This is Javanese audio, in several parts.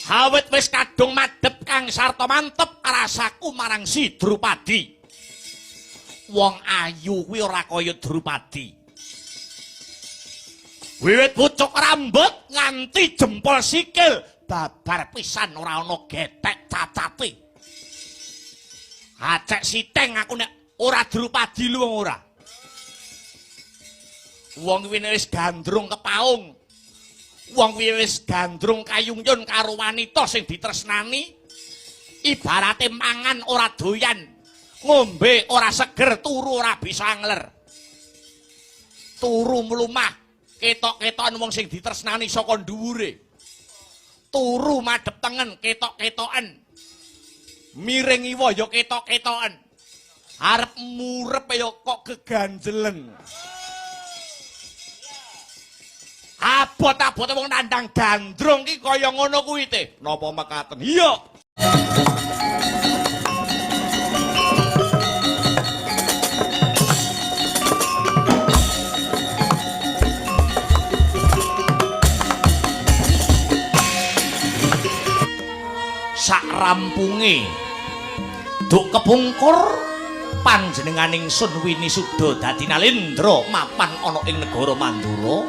Awit wis kadung madhep kang sarta mantep rasaku marang si Drupadi. Wong ayu kuwi ora kaya Drupadi. Wiwit pucuk rambut nganti jempol sikil babar pisan ora ana getek cacate. Acek siteng aku nek ora Drupadi lu wong ora. Wong kuwi wis gandrung kepaung. Wong kuwi wis gandrung kayungyon karo wanita sing ditresnani. Ibarate mangan ora doyan. Ngombe ora seger, turu ora bisa ngler. Turu mlumah, ketok-ketokan wong sing ditresnani saka dhuwure. Turu madhep tengen, ketok-ketokan. Miring iwa ya ketok-ketokan. Arep murep ya kok keganjelen. Abot-abote wong nandang gandrung ki kaya ngono kuwi te. Napa mekaten? Iya. Sak rampunge duk kepungkur panjenenganing Sun Winisuda dadi nalendra mapan ana ing negara Mandura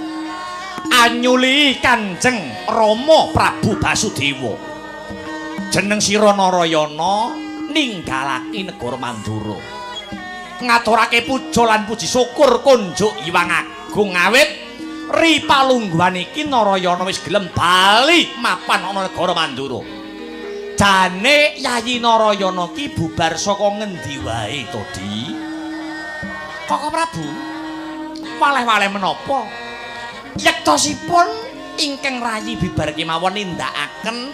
anyuli Kanjeng Rama Prabu Basudewa. Jeneng sira Narayana ninggalake negara Mandura. Ngaturake puja lan puji syukur kunjuk Hyang Agung awit ripalungguhan iki Narayana wis gelem bali mapan ana negara Mandura. Jane Yayi Narayana ki bubar saka ngendi wae to, Di? Kok Prabu? Waleh-waleh menapa? Yektosipun ingkang rayi bibar kemawon nindakaken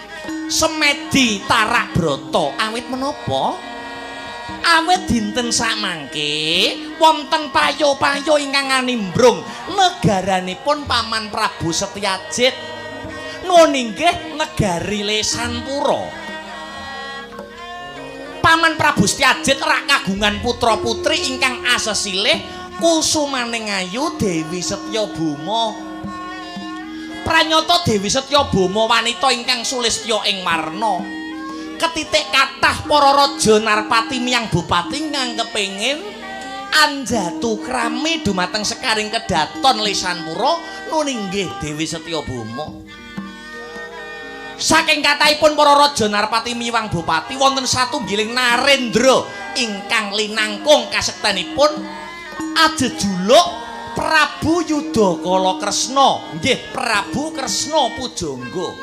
semedi tarak brata awit menapa? Awit dinten samangke wonten payo-payo ingkang animbrung negaranipun Paman Prabu Setyajid. Nuwun inggih negari Lesanpura. Paman Prabu Setyajid rak kagungan putra-putri ingkang asesilih kusumaning ayu Dewi Setyabama. Pranyata Dewi Setyabama wanita ingkang sulistya ing warna. Ketitik kathah para raja Narpati miyang bupati ingkang kepengin anjatu krami dumateng sekaring kedaton Lesanpura nuwun inggih Dewi Setyabama. Saking kathahipun para raja Narpati miwang bupati wonten satunggiling Narendra ingkang linangkung kasektenipun ajejuluk Prabu Yudakala Kresna, nggih Prabu Kresna Pujangga.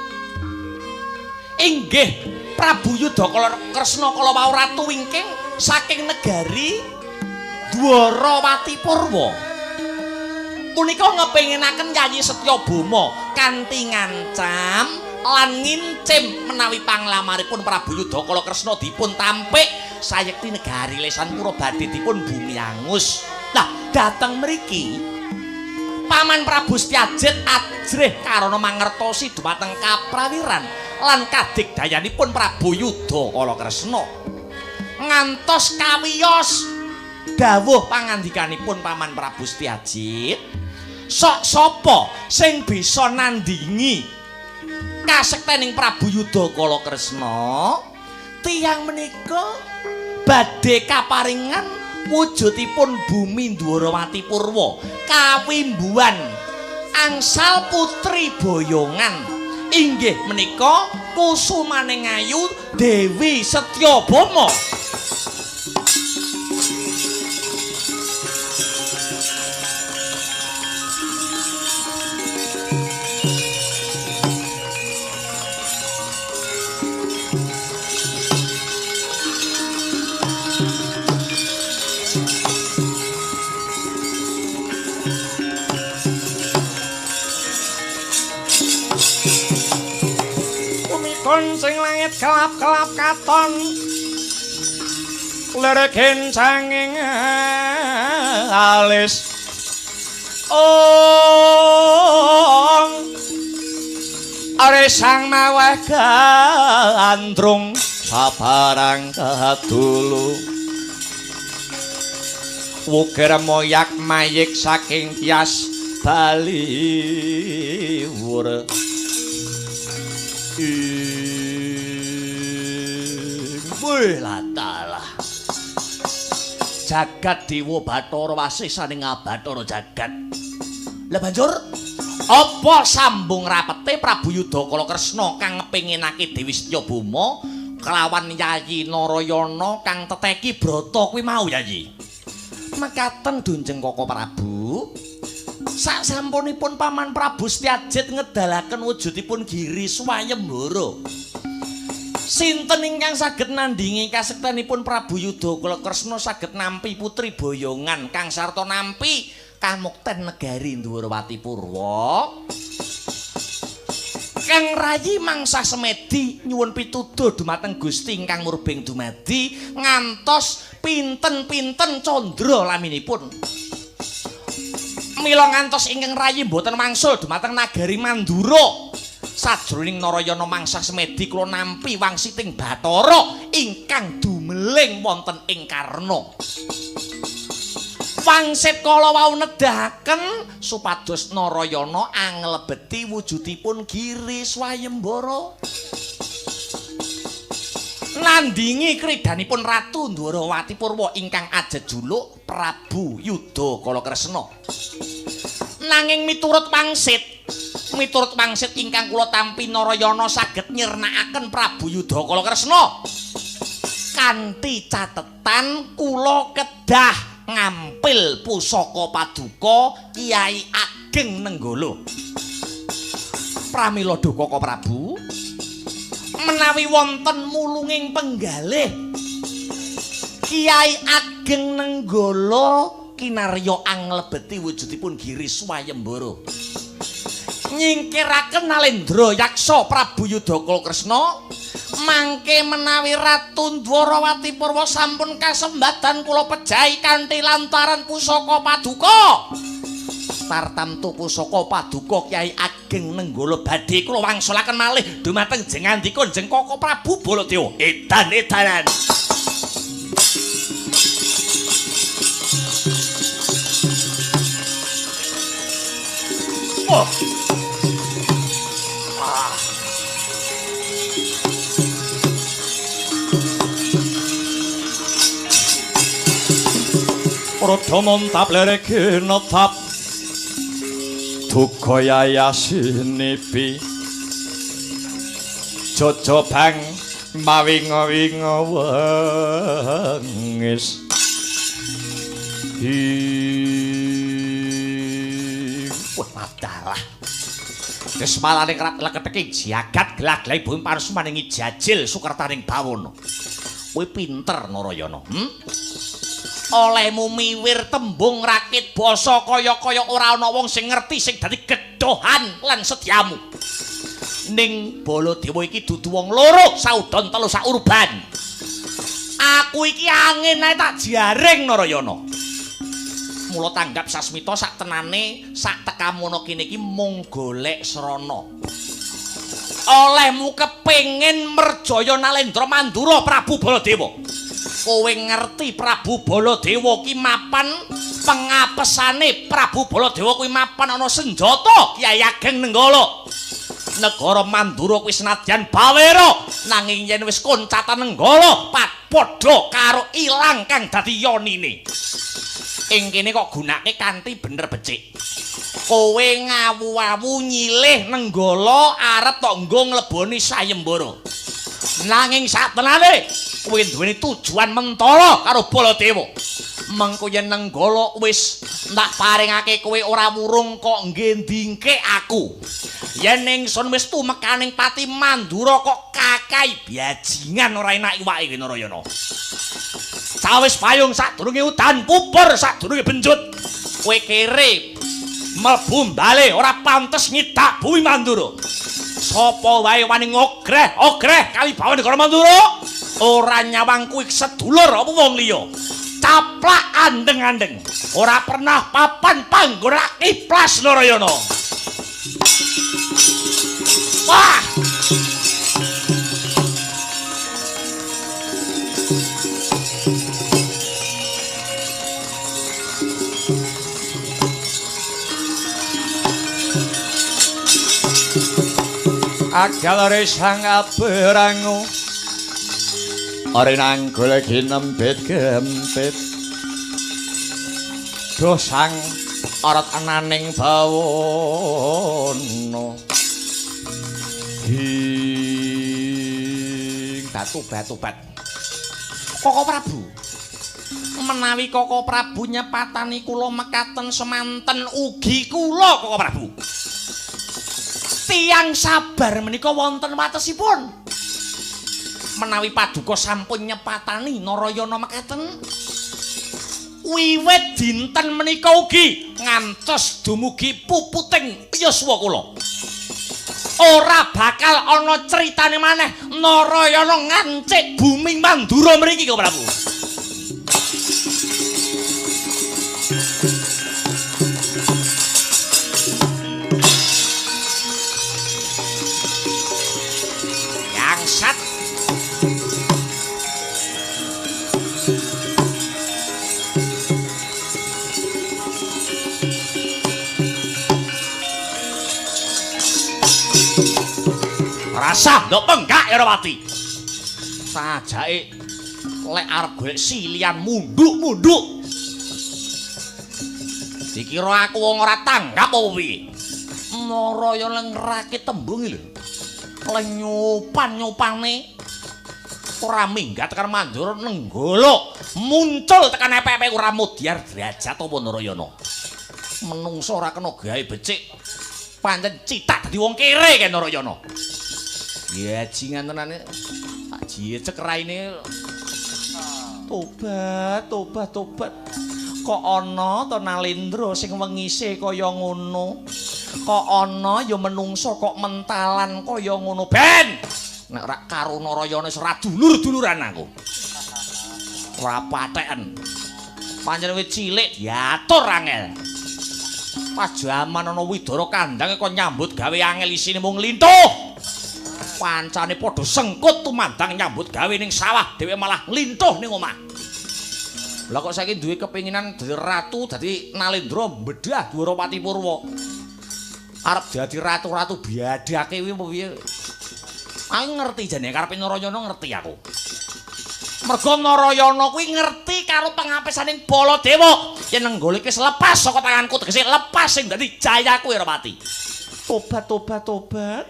Inggih Prabu Yudakala Kresna kala ratu wingking saking negari Dwarawati Purwa. Punika ngepenginaken Yayi Setyabama kanthi ngancam lan ngincim menawi panglamaripun Prabu Yudakala Kresna dipun tampik sayekti negari Lesanpura badhe dipun bumiyangus. Lah dateng mriki Paman Prabu Setyajid ajrih karana mangertosi dhumateng kaprawiran lan kadigdayanipun Prabu Yudakala Kresna. Ngantos kawiyos dawuh pangandikanipun Paman Prabu Setyajid, sok sapa sing bisa nandingi kasektening Prabu Yudakala Kresna? Tiyang menika badhe kaparingan wujudipun bumi Dwarawati Purwa kawimbuhan angsal putri boyongan inggih menika kusumaning ayu Dewi Setyabama. Sing langit kelap-kelap katon lereken sanging alis are sang maweh gandrung sabarang kadulu wukir moyak mayik saking tias bali wur Wih latalah. Jagat Dewa Bathara wasisaning Bathara jagat. Lah banjur apa sambung rapete Prabu Yudakala Kresna kang ngepinginake Dewi Setyabama kelawan Yayi Narayana kang teteki brata kuwi mau Yayi. Mekaten Dunjeng Koko Prabu. Sak sampunipun Paman Prabu Setyajid ngedalaken wujudipun Giri Swayembara. Sinten ingkang saged nandhingi kasektenipun Prabu Yudakala Kresna saged nampi putri boyongan kang sarta nampi kamukten negari Ndhuwarawati Purwa. Kang rayi mangsa semedi nyuwun pituduh dumateng Gusti ingkang murbeng dumadi ngantos pinten-pinten candra laminipun. Mila ngantos ingkang rayi boten mangsul dumateng nagari Mandura. Sajroning Narayana mangsa semedi kula nampi wangsiting Bathara ingkang dumeling wonten ing Karna. Wangsit kala wau nedahaken supados Narayana anglebeti wujudipun Giri Swayembara. Nandhingi kridanipun Ratu Ndhuwarawati Purwa ingkang ajejuluk Prabu Yudakala Kresna. Nanging miturut wangsit ingkang kula tampi Narayana saged nyirnakaken Prabu Yudakala Kresna. Kanthi catetan kula kedah ngampil pusaka paduka Kyai Ageng Nenggala. Pramila duka Koko Prabu menawi wonten mulunging penggalih Kyai Ageng Nenggala kinarya anglebeti wujudipun Giri Swayembara. Nyingkiraken Nalendra Yaksa Prabu Yudakala Kresna mangke menawi Ratu Ndhuwarawati Purwa sampun kasembadan kula pejahi kanthi lantaran pusaka paduka. Tartamtu pusaka paduka Kyai Ageng Nenggala badhe kula wangsulaken malih dumateng jengandika Jeng Koko Prabu Baladewa. Edan-edanan. Oh. Prodomon tablere kinotap Dukoya yasinipi Jojo bang mawinga-winga wengis Wah madalah Kesmalane leketeki jagat gelag-gelai bumi parsumaning jajil sukertaning bawana. Kowe pinter Narayana. Olehmu miwir tembung rakit basa kaya-kaya ora ana wong sing ngerti sing dadi gedhohan lan setyamu. Ning Baladewa iki dudu wong loro saudon telu sak urban. Aku iki angin ae tak jaring Narayana. Mula tanggap sasmita sak tenane sak tekamu ana kene iki mung golek srana. Olehmu kepengin merjaya Nalendra Mandura Prabu Baladewa. Kowe ngerti Prabu Baladewa ki mapan pengapesane Prabu Baladewa kuwi mapan ana senjata Kyai Ageng Nenggala. Negara Mandura kuwi senadyan bawera nanging yen wis koncatan Nenggala padha karo ilang kang dadi yonine. Ing kene kok gunake kanthi bener becik. Kowe ngawu-awu nyilih Nenggala arep tok nggo ngleboni sayembara. Nanging satenane kowe duweni tujuan mentala karo Baladewa. Mengko yen Nenggala wis ndak paringake kowe ora wurung kok ngendingke aku. Yen ingsun wis tumekaning Pati Mandura kok kakai bajingan ora enak iwake Narayana. Sawis payung sadurunge udan pupur sadurunge benjut. Kowe kere mlebu bale ora pantes nyidak bumi Mandura. Sapa wae wani ogreh kawibawan negara Mandura ora nyawang kuwi sedulur apa wong liya. Caplak andeng-andeng ora pernah papan panggonan iplas Narayana. Wah! Agalare sang aberangu Ora nanggul ginempit gempit dosang arat ananing bawana batu-batubat Koko Prabu menawi Koko Prabu nyepatani kula mekaten semanten ugi kula Koko Prabu tiyang sabar menika wonten watesipun menawi paduka sampun nyepatani Narayana mekaten wiwit dinten menika ugi ngantos dumugi puputing yuswa kula ora bakal ana critane maneh Narayana ngancik bumi Mandura mriki Koko Prabu yangsat rasa ndok penggak Yarawati sajake lek arep golek silian munduk-munduk dikira aku wong ora tanggap apa piye Narayana ngrake tembung lho lek nyupan-nyupane ora minggat tekan Mandura nenggolo muncul tekan epek-epek ora mudyar derajat apa Narayana menungso ora kena gawe becik pancen citak dadi wong kere kan Narayana ya jingan tenane tak jicek raine tobat kok ana to Nalendra sing wengise kaya ngono kok ana ya menungso kok mentalan kaya ngono ben nek ora karo Narayana wis ora dulur-duluran aku ora patheken pancen wis cilik diatur angel pas jaman ana Widara Kandang kok nyambut gawe angel isine mung lintuh pancane padha sengkut tumandang nyambut gawe ning sawah dhewe malah lintuh ning omah. Lah kok saiki duwe kepinginan dadi ratu dadi Nalendra bedah Dwarawati Purwa. Arep dadi ratu-ratu biadake kuwi apa piye? Aku ngerti jane karepe Narayana ngerti aku. Mergo Narayana kuwi ngerti karo pengapesaning Baladewa yen nenggole wis lepas saka tanganku tegese lepas sing dadi jayaku Yarawati. Tobat.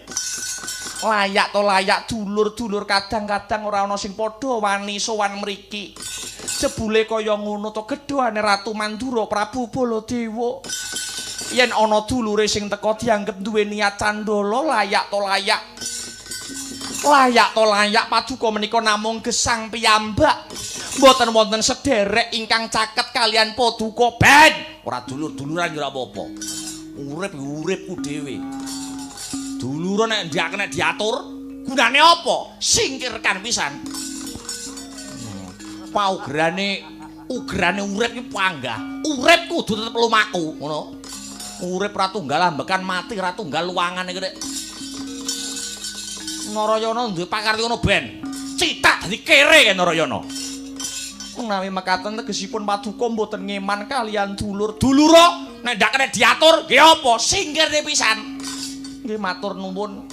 Layak to layak dulur-dulur kadang-kadang ora ana sing padha wani sowan mriki. Jebule kaya ngono to gedhoane Ratu Mandura Prabu Baladewa. Yen ana dulure sing teka dianggep duwe niat candala layak to layak. Layak to layak paduka menika namung gesang piyambak. Mboten wonten sederek ingkang caket kalian paduka ben. Ora dulur-duluran ora apa-apa. Urip-uripku dhewe. Dulur nek ndak kena diatur, gunane apa? Singkirkan pisan. Paugerane urip iki panggah. Urip kudu tetep lumaku, ngono. Urip ra tunggal ambekan mati ra tunggal luangan iki rek. Narayana duwe pakarti ngono ben. Citak dadi kere kan Narayana. Menawi mekaten tegesipun paduka mboten ngeman kalian dulur-dulura nek ndak kena diatur nggih apa? Singkirne pisan. Nggih matur nuwun.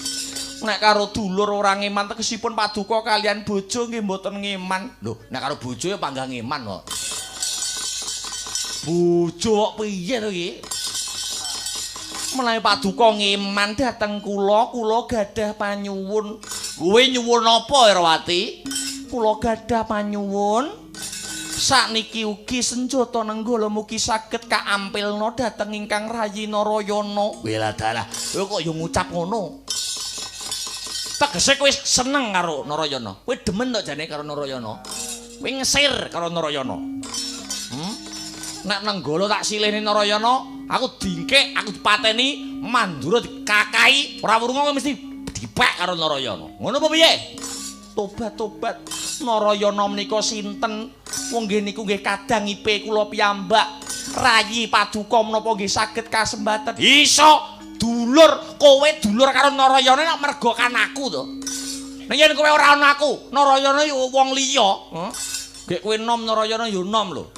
Nek karo dulur ora ngeman tegesipun paduka kalian bojo nggih mboten ngeman. Lho, nek karo bojo ya panggah ngeman kok. Bojo kok piye to iki? Menawi paduka ngeman dhateng kula gadah panyuwun. Kowe nyuwun apa Yarawati? Kula gadah panyuwun. Sakniki ugi senjata nenggala mugi saged kaampilna dhateng ingkang rayi Narayana. Wela dalah, kowe kok yo ngucap ngono. Tegese kowe seneng karo Narayana. Kowe demen tok jane karo Narayana. Kowe ngesir karo Narayana. Nek nenggala tak silihne Narayana, aku dingkek, aku dipateni, Mandura dikakai, ora wurunga kowe mesti dipek karo Narayana. Ngono apa piye? Tobat. Narayana menika sinten? Wong nggih niku nggih kadangipe kula piyambak. Rayi paduka menapa nggih saged kasembaten? Iso dulur, kowe dulur karo Narayana nek mergo kan aku to. Nek yen kowe ora ana aku, Narayana yo wong liya, Gek kowe nom Narayana yo nom lho.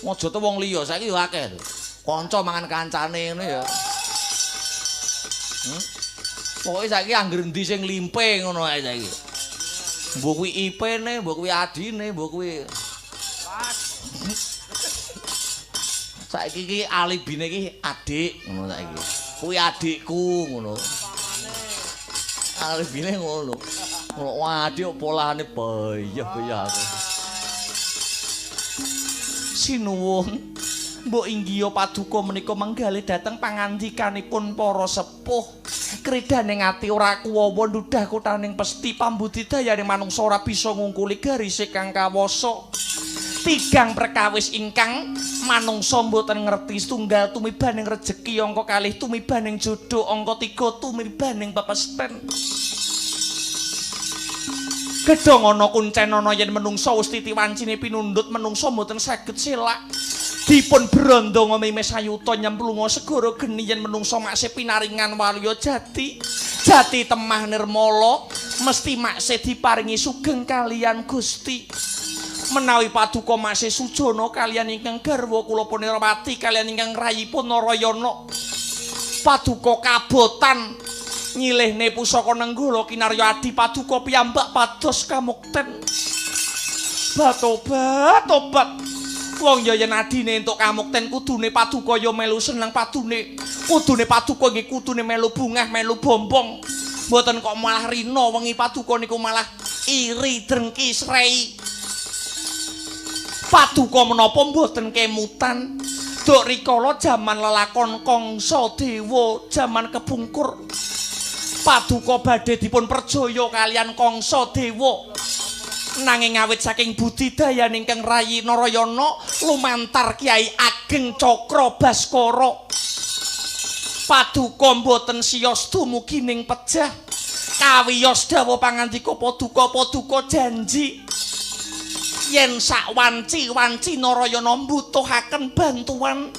Aja to wong liya, saiki yo akeh lho. Kanca mangan kancane ngene ya. Pokoke saiki anggere endi sing limpe ngono ae saiki. Mbok kuwi IP-ne, mbok kuwi adine, mbok kuwi saiki iki alibine iki adik ngono saiki. Kuwi adikku ngono. Alibine ngono. Wah, adik polane bayah-bayah. Sinuwun, mbok inggih paduka menika menggalih dhateng pangandikanipun para sepuh. Kridane ngati ora kuwawa ndudah kutaning pesti pambudidayane manungsa ora bisa ngungkuli garis kang kawasa. Tigang perkawis ingkang manungsa mboten ngerti setunggal tumibaning rejeki angka kalih tumibaning jodoh angka 3 tumibaning pepesten. Gedhong ana kuncen ana yen menungsa wis titiwancine pinundhut menungsa mboten saged selak. Dipun branda ngomime sayuta nyemplunga segara geni yen menungsa maksih pinaringan waliya jati. Jati temah nirmala mesti maksih diparingi sugeng kalian Gusti. Menawi paduka maksih sujana kalian ingkang garwa kula Punirwati kalian ingkang rayipun Narayana. Paduka kabotan nyilihne pusaka nenggala kinarya adi paduka piyambak pados kamukten. Tobat. Wong ya yen adine entuk kamukten kudune paduka ya melu seneng padune. Kudune paduka nggih kudune melu bungah, melu bombong. Mboten kok malah rina wengi paduka niku malah iri drengki srei. Paduka menapa mboten kemutan. Duk rikala jaman lelakon Kangsa Dewa, jaman kepungkur. Paduka badhe dipun perjaya kalian Kangsa Dewa. Nanging awit saking budidaya ingkang rayi Narayana lumantar Kyai Ageng Cakra Baskara. Paduka mboten siyos dumugi ning pejah. Kawiyos dawuh pangandika paduka janji yen sak wanci Narayana mbutuhaken bantuan.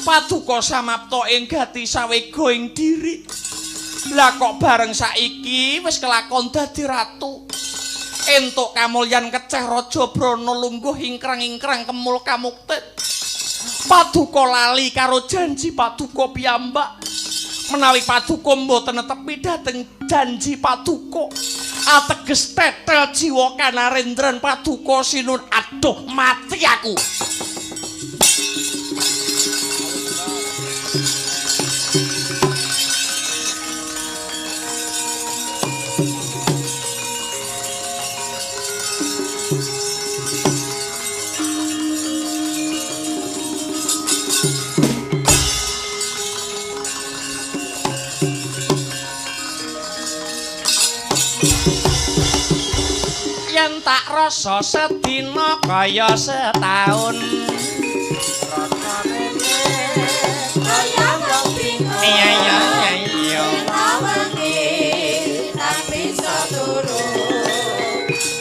Paduka samapta ing gati sawega ing diri. Lah kok bareng saiki wis kelakon dadi ratu. Entuk kamulyan keceh Raja Brana lungguh ingkrang-ingkrang kemul kamukten. Paduka lali karo janji paduka piyambak. Menawi paduka mboten netepi dhateng janji paduka, ateges tetel jiwa kanarendran paduka sinun aduh mati aku. Yen tak rasa sedina kaya setahun rasane kaya wong bingung iya awengi tak bisa turu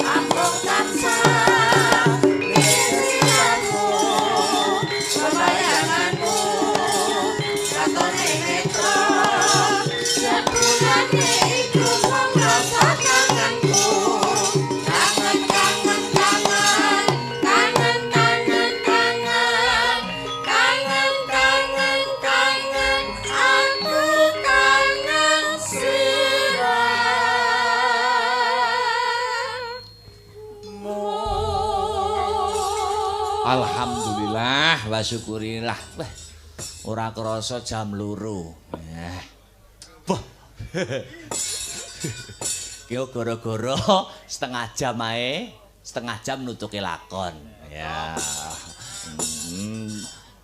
ampun tansah wisianmu kebayanganmu katone netra sepulane iku wong rasa kangenku. Alhamdulillah wa syukurillah. Wah, ora krasa jam 2. Wah. Ki gara-gara setengah jam ae, setengah jam nutuke lakon. Ya.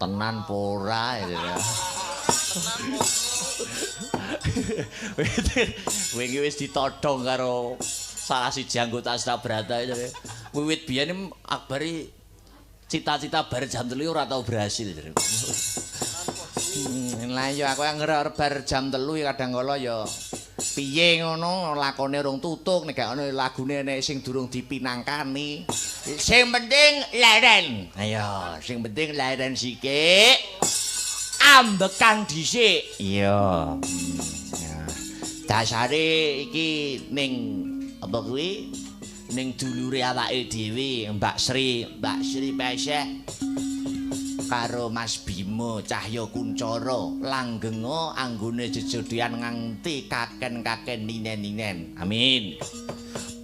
Tenan pora ya. Wingi wis ditodhong karo salah siji anggota Astabrata. Wiwit biyen akbari cita-cita bar jam 3 ora tau berhasil. Lah ya aku arep bar jam 3 kadang kala ya piye ngono lakone urung tutuk nek gak ono lagune nek sing durung dipinangkani. Sing penting leren. Ayo, sing penting leren sithik. Ambekan dhisik. Iya. Dasare iki ning apa kuwi? Ning dulure awake dhewe Mbak Sri Pesek karo Mas Bimo Cahya Kuncara langgenga anggone jejodhian nganti kaken-kaken ninen-ninen. Amin.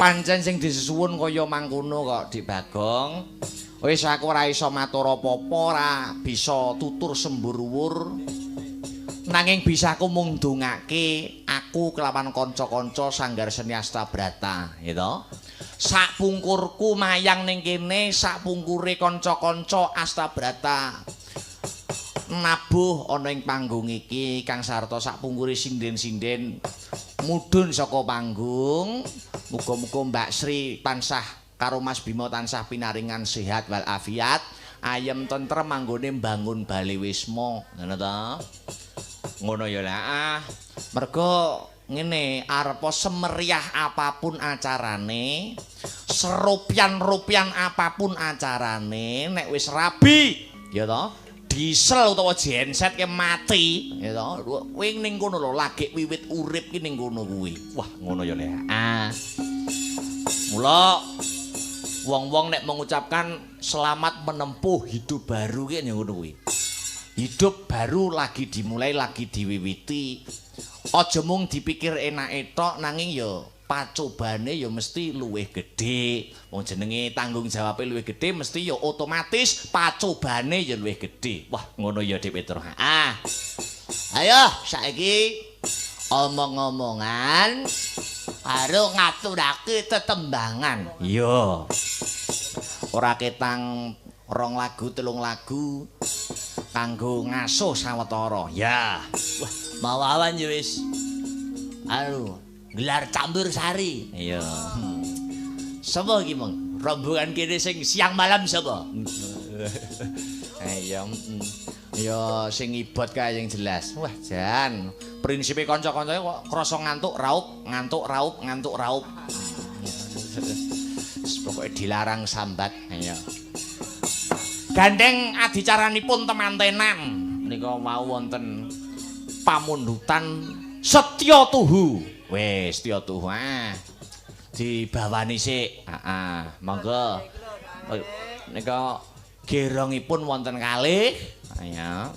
Pancen sing disuwun kaya mangkono kok Dik Bagong. Wis aku ora iso matur apa-apa, ora bisa tutur sembur-uwur. Nanging bisa aku mung ndongake aku kelawan kanca-kanca Sanggar Seni Astabrata, gitu. Sak pungkurku mayang ning kene, sak pungkure kanca-kanca Astabrata. Nabuh ana ing panggung iki kang sarta sak pungkure sinden-sinden mudhun saka panggung. Muga-muga Mbak Sri tansah karo Mas Bima tansah pinaringan sehat wal afiat, ayem tentrem anggone mbangun Bali Wisma, ngono ta? Ngono ya lah. Mergo ngene, arepa semeriah apapun acarane, serupian-rupian apapun acarane, nek wis rabi, ya toh, diesel utawa genset ke mati, ya toh, kowe ning kono lho, lagi wiwit urip ki ning kono kuwi. Wah, ngono ya lah. Mula wong-wong nek mengucapkan selamat menempuh hidup baru ki ya ngono kuwi. Hidup baru lagi dimulai, lagi diwiwiti. Aja mung dipikir enake tok, nanging ya pacobane ya mesti luwih gedhe. Wong jenenge tanggung jawabe luwih gedhe, mesti ya otomatis pacobane ya luwih gedhe. Wah, ngono ya Dik Petruk. Ayo saiki omong-omongan karo ngaturake tetembangan. Iya. Ora ketang 2 lagu 3 lagu kanggo ngasuh sawetara. Ya. Wah, mawawan ya wis. Gelar campur sari. Iya. Sapa iki, Mong? Rombongan kene sing siang malam sapa? Iya. Ya sing ibot kae yang jelas. Wah, jan. Prinsipe kanca-kancane kok krasa ngantuk raup, ngantuk raup, ngantuk raup. Pokoke dilarang sambat. Iya. Gandeng adicaranipun temantenan Nika mau wonten pamundutan Setya Tuhu. Wis Setya Tuhu. Dibawani sik. Monggo. Nika gerongipun wonten kalih. Ya.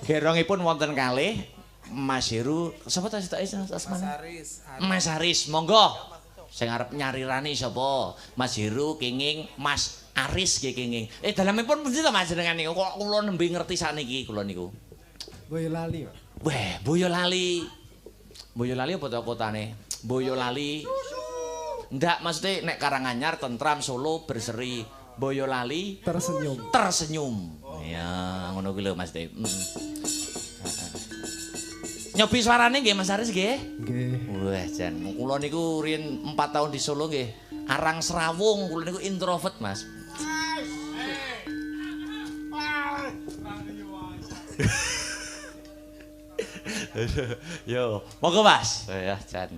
Gerongipun wonten kalih. Mas Heru, sapa ta asmane? Mas Haris, monggo. Sing arep nyarirani sapa? Mas Heru kenging Mas Aris nggih kenging. Dalamipun pundi ta Mas jenengan niku? Kok kula nembe ngerti sakniki kula niku. Boyolali. Weh, Boyolali. Boyolali apa ta kotane? Boyolali. Ndak mesti nek Karanganyar tentram Solo berseri. Boyolali Tersenyum. tersenyum. Ya, ngono kuwi lho Mas De. Nyobi suarane nggih Mas Aris nggih? Nggih. Wah, jan kula niku riyen 4 tahun di Solo nggih. Arang Serawung, kula niku introvert, Mas. Yo, monggo Mas. Ya, jan.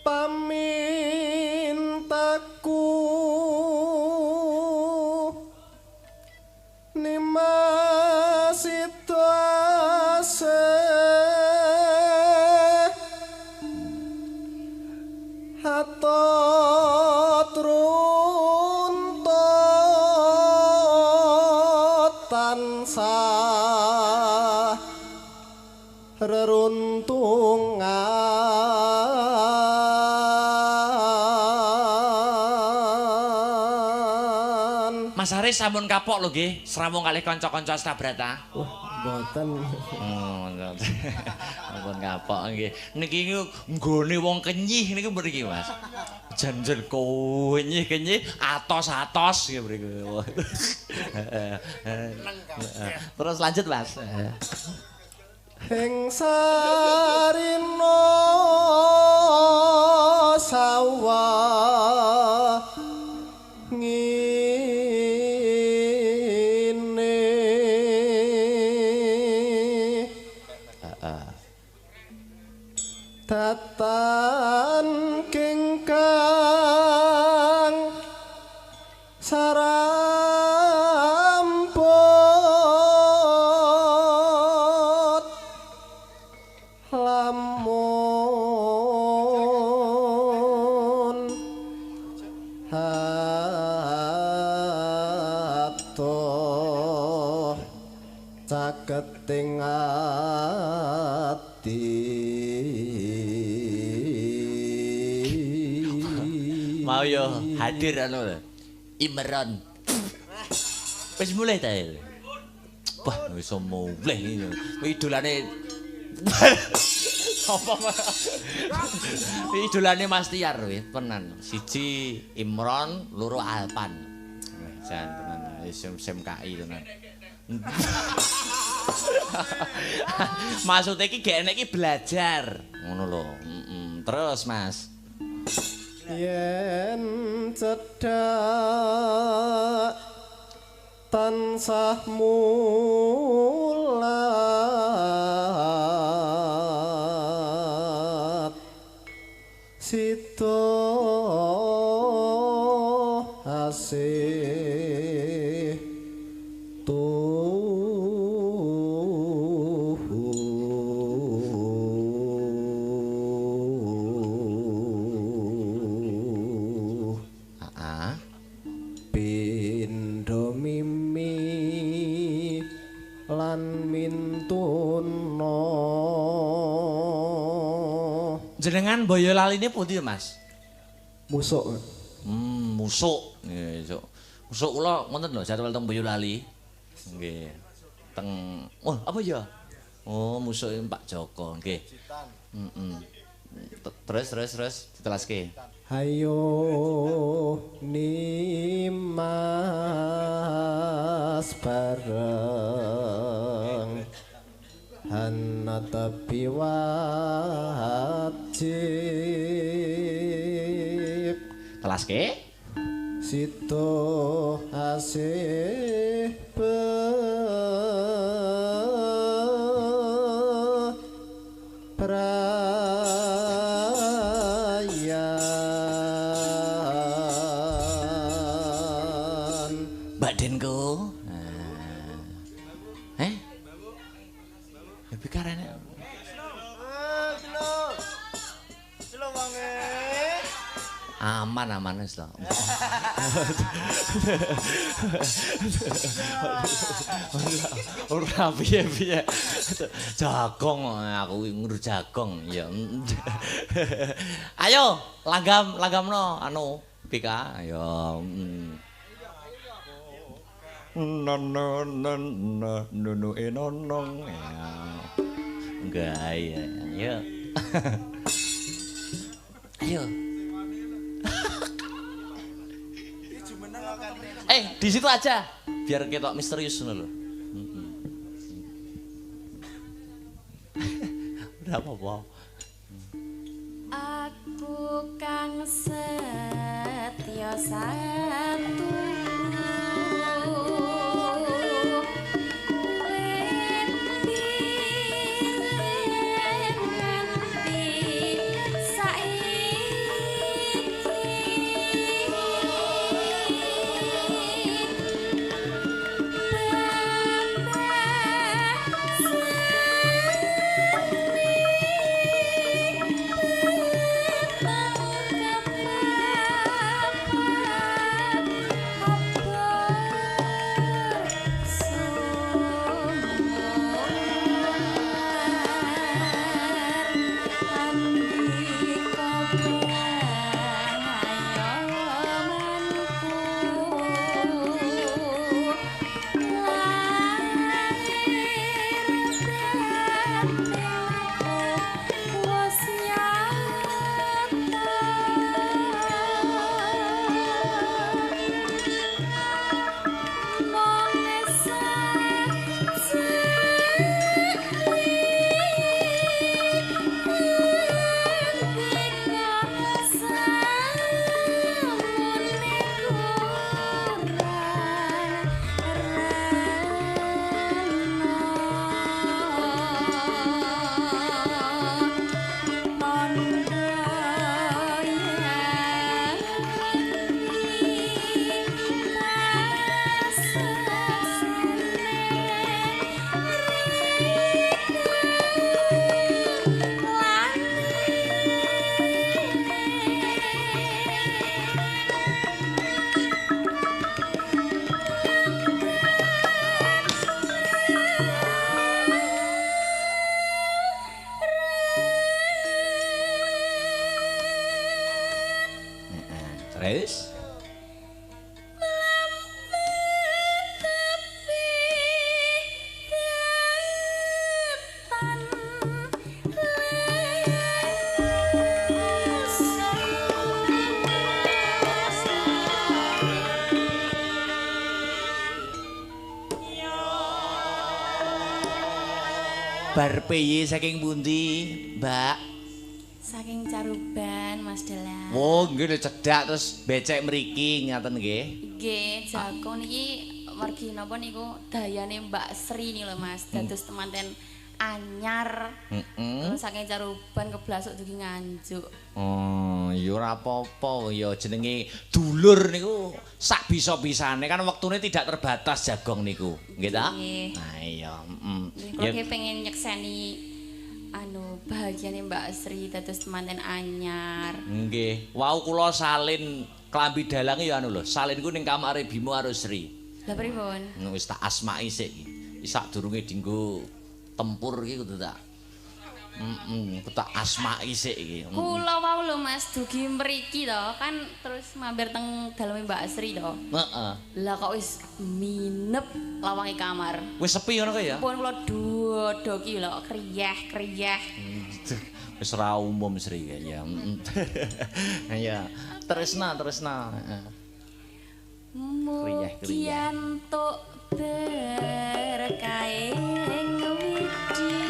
Pamintaku nimasitase hatot runtut tansah reruntungan. Mas Aris sampun kapok lho nggih, srawung kalih kanca-kanca Astabrata. Mboten. Ampun kapok nggih. Niki nggone wong kenyih niku mriki, Mas. Jan-jan kenyih-kenyih atos-atos nggih mriki. Terus lanjut, Mas. Ing sarina sawah tatan kengkang sarampot lamun atoh caketing ing ati mau yo hadir anu Imron wis mulai ta wah wis mulai idolane apa idolane Mas Tiar wis tenan siji Imron loro Alpan jan tenan SMKI tenan maksud iki gek enek iki belajar ngono lho terus Mas yen cedhak tansah mulat sito asih pindho mimi lan mintuna jenengan Boyolali ini pundi Mas musuk musuk nggih musuk kula wonten lho jadwal teng Boyolali nggih teng oh apa ya oh musuk Pak Joko nggih terus ditelaske hayo nimas bareng hanatapi wajib telaske sito asih Mbak Denko lebih karena aman wis to. Ora piye-piye. Jagong aku ngur jagong ya. Ayo langgamno anu Pika ayo. Nonu enonong ya. Enggak ya. Ayo. Ayo. Di situ aja biar ketok misterius ngono lho. Udah apa-apa. Aku kang setya satu wis. Bar piye saking pundi, Mbak? Saking Caruban, Mas Dalang. Oh, nggih cedak terus becek mriki ngaten nggih. Nggih, jago niki mergi napa niku dayane Mbak Sri nih lho Mas. Dados temanten anyar. Terus saking Caruban keblasuk dugi Nganjuk. Oh, ya ora apa-apa ya jenenge dulur niku sak bisa-bisane kan wektune tidak terbatas Jagong niku. Nggih ta? Nah iya, Kalau pengen nyekseni bahagiane Mbak Sri dados temanten anyar. Nggih, wau kula salin klambi dalang ya anu lho, salin ku ning kamare Bimo karo Sri. Lah pripun? Wis tak asmaki sik iki. Sadurunge dienggo tempur iki kudu tak tak asmaki sik iki. Kula wau lho Mas dugi mriki to, kan terus mampir teng daleme Mbak Sri to. Heeh. Lah kok wis minep lawange kamar. Wis sepi ngono kaya ya? Pun kula dodoki lho kriyeh-kriyeh. Wis ora umum Sri ya. Ya, tresna. Heeh. Kriyeh-kriyeh. Mugiantuk berkaing widi.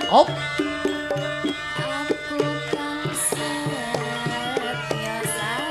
Op. Aku kang setya satu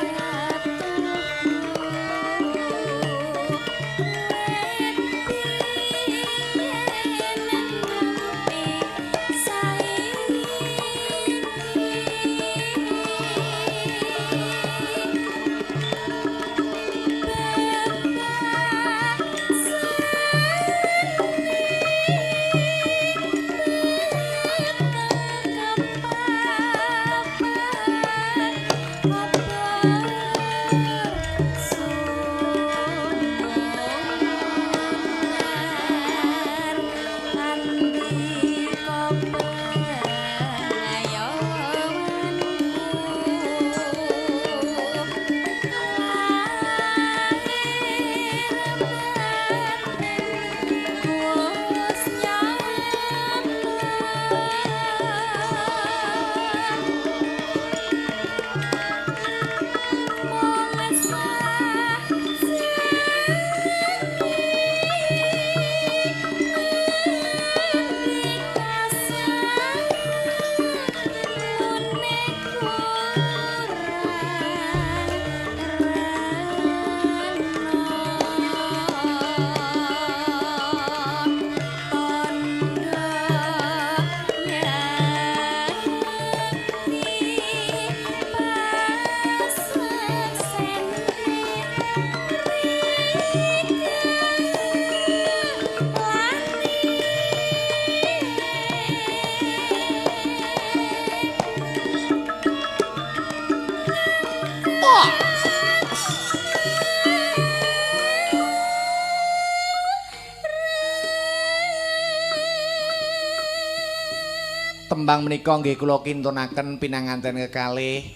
Tembang menika nggih kula kintunaken pinanganten kekalih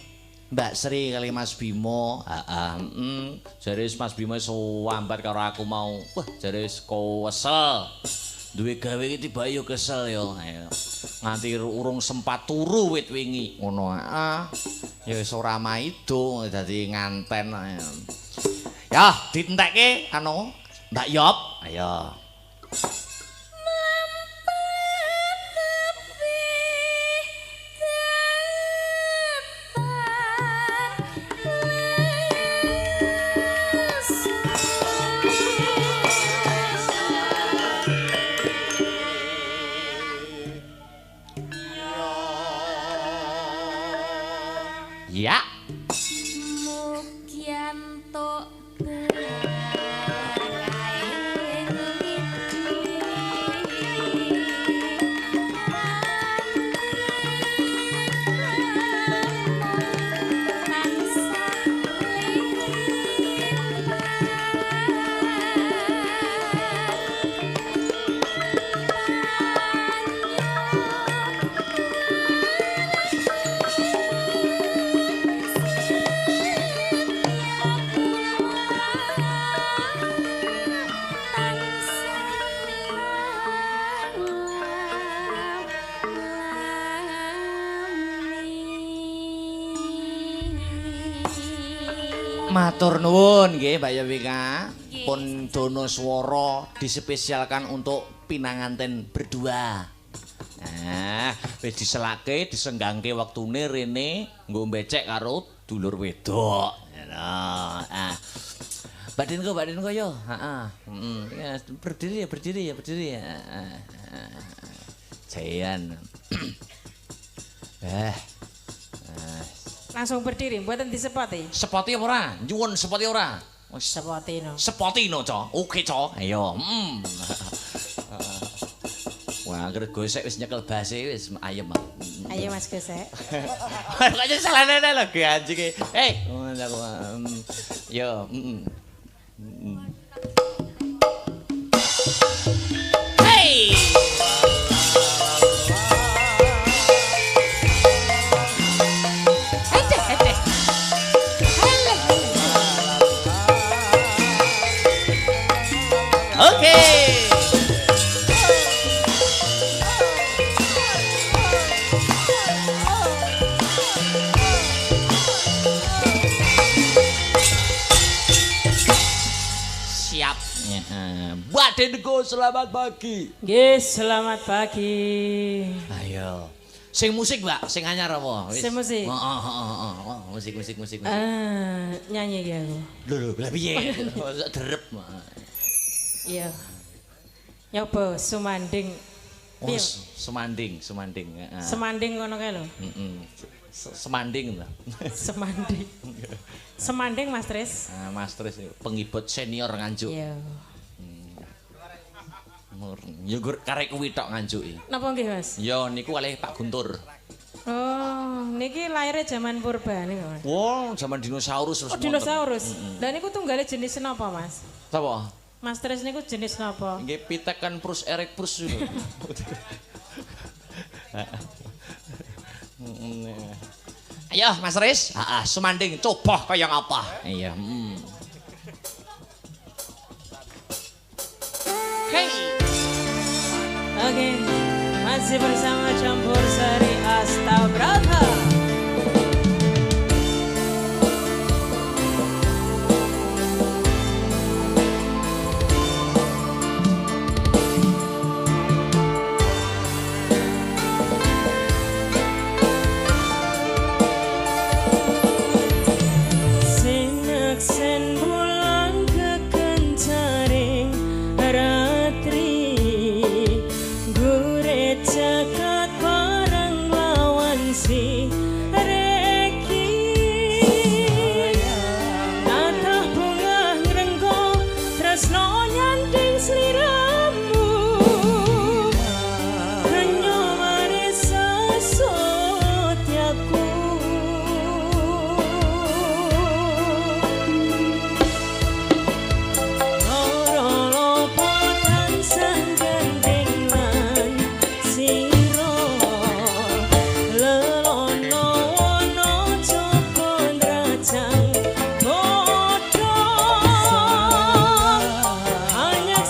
Mbak Sri kali Mas Bimo. Heeh, jare Mas Bimo suwambat karo aku mau. Wah, jare kesel. Duwe gawe iki tiba yo kesel yo. Ayo. nganti urung sempat turu wit wingi ngono ya wis ora maido dadi nganten ya ditentekke anu Mbak Yop ayo ya Mugianto matur nuwun nggih Mbak Yowika pun dono swara dispesialkan untuk pinanganten berdua. Nah, wis diselake disenggangke wektune rene nggo becek karo dulur wedok. Nah, Mbak Denko yo. Heeh. Ya, berdiri ya. Jayan. Langsung berdiri, mboten disepoti. Sepoti apa ora? Nyuwun sepoti ora? Sepoti no. Sepoti no, Co. Oke, Co. Ayo. Wah, anggere gosek wis nyekel base wis ayem. Ayo Mas Gosek. Kok jadi salahne lho ge anjing e. Hei, ngono aku. Yo, Hey! Mbak Denko selamat pagi. Nggih, selamat pagi. Ayo. Sing musik, Mbak, sing anyar apa? Sing musik. Musik. Nyanyi iki aku. Lho, lha piye? Kok derep. Iya. Nyoba sumanding. Oh, semanding. Semanding ngono kae lho. Semanding lho. Semanding. Semanding Mas Tris. Mas Tris pengibut senior nganjuk. Iya. Nyugur karek kuwi tok nganjuki. Napa nggih, Mas? Ya niku kalih Pak Guntur. Oh, niki lahirnya zaman purba niku. Wow, zaman dinosaurus terus. Oh, dinosaurus. Lah niku tunggale jenis napa, Mas? Sapa? Mas Tris niku jenis napa? Nggih Pitekan Prus Erectus niku. Ayo Mas Tris, semanding coba kaya ngapa? Iya, Oke, masih bersama Campur Sari Astabrata. Sineksen bulan kekencaring ratri gure cakat bareng lawan si reki tatah bunga ngrenggo tresno nyanting sliramu kenyo manis sasotyaku hanya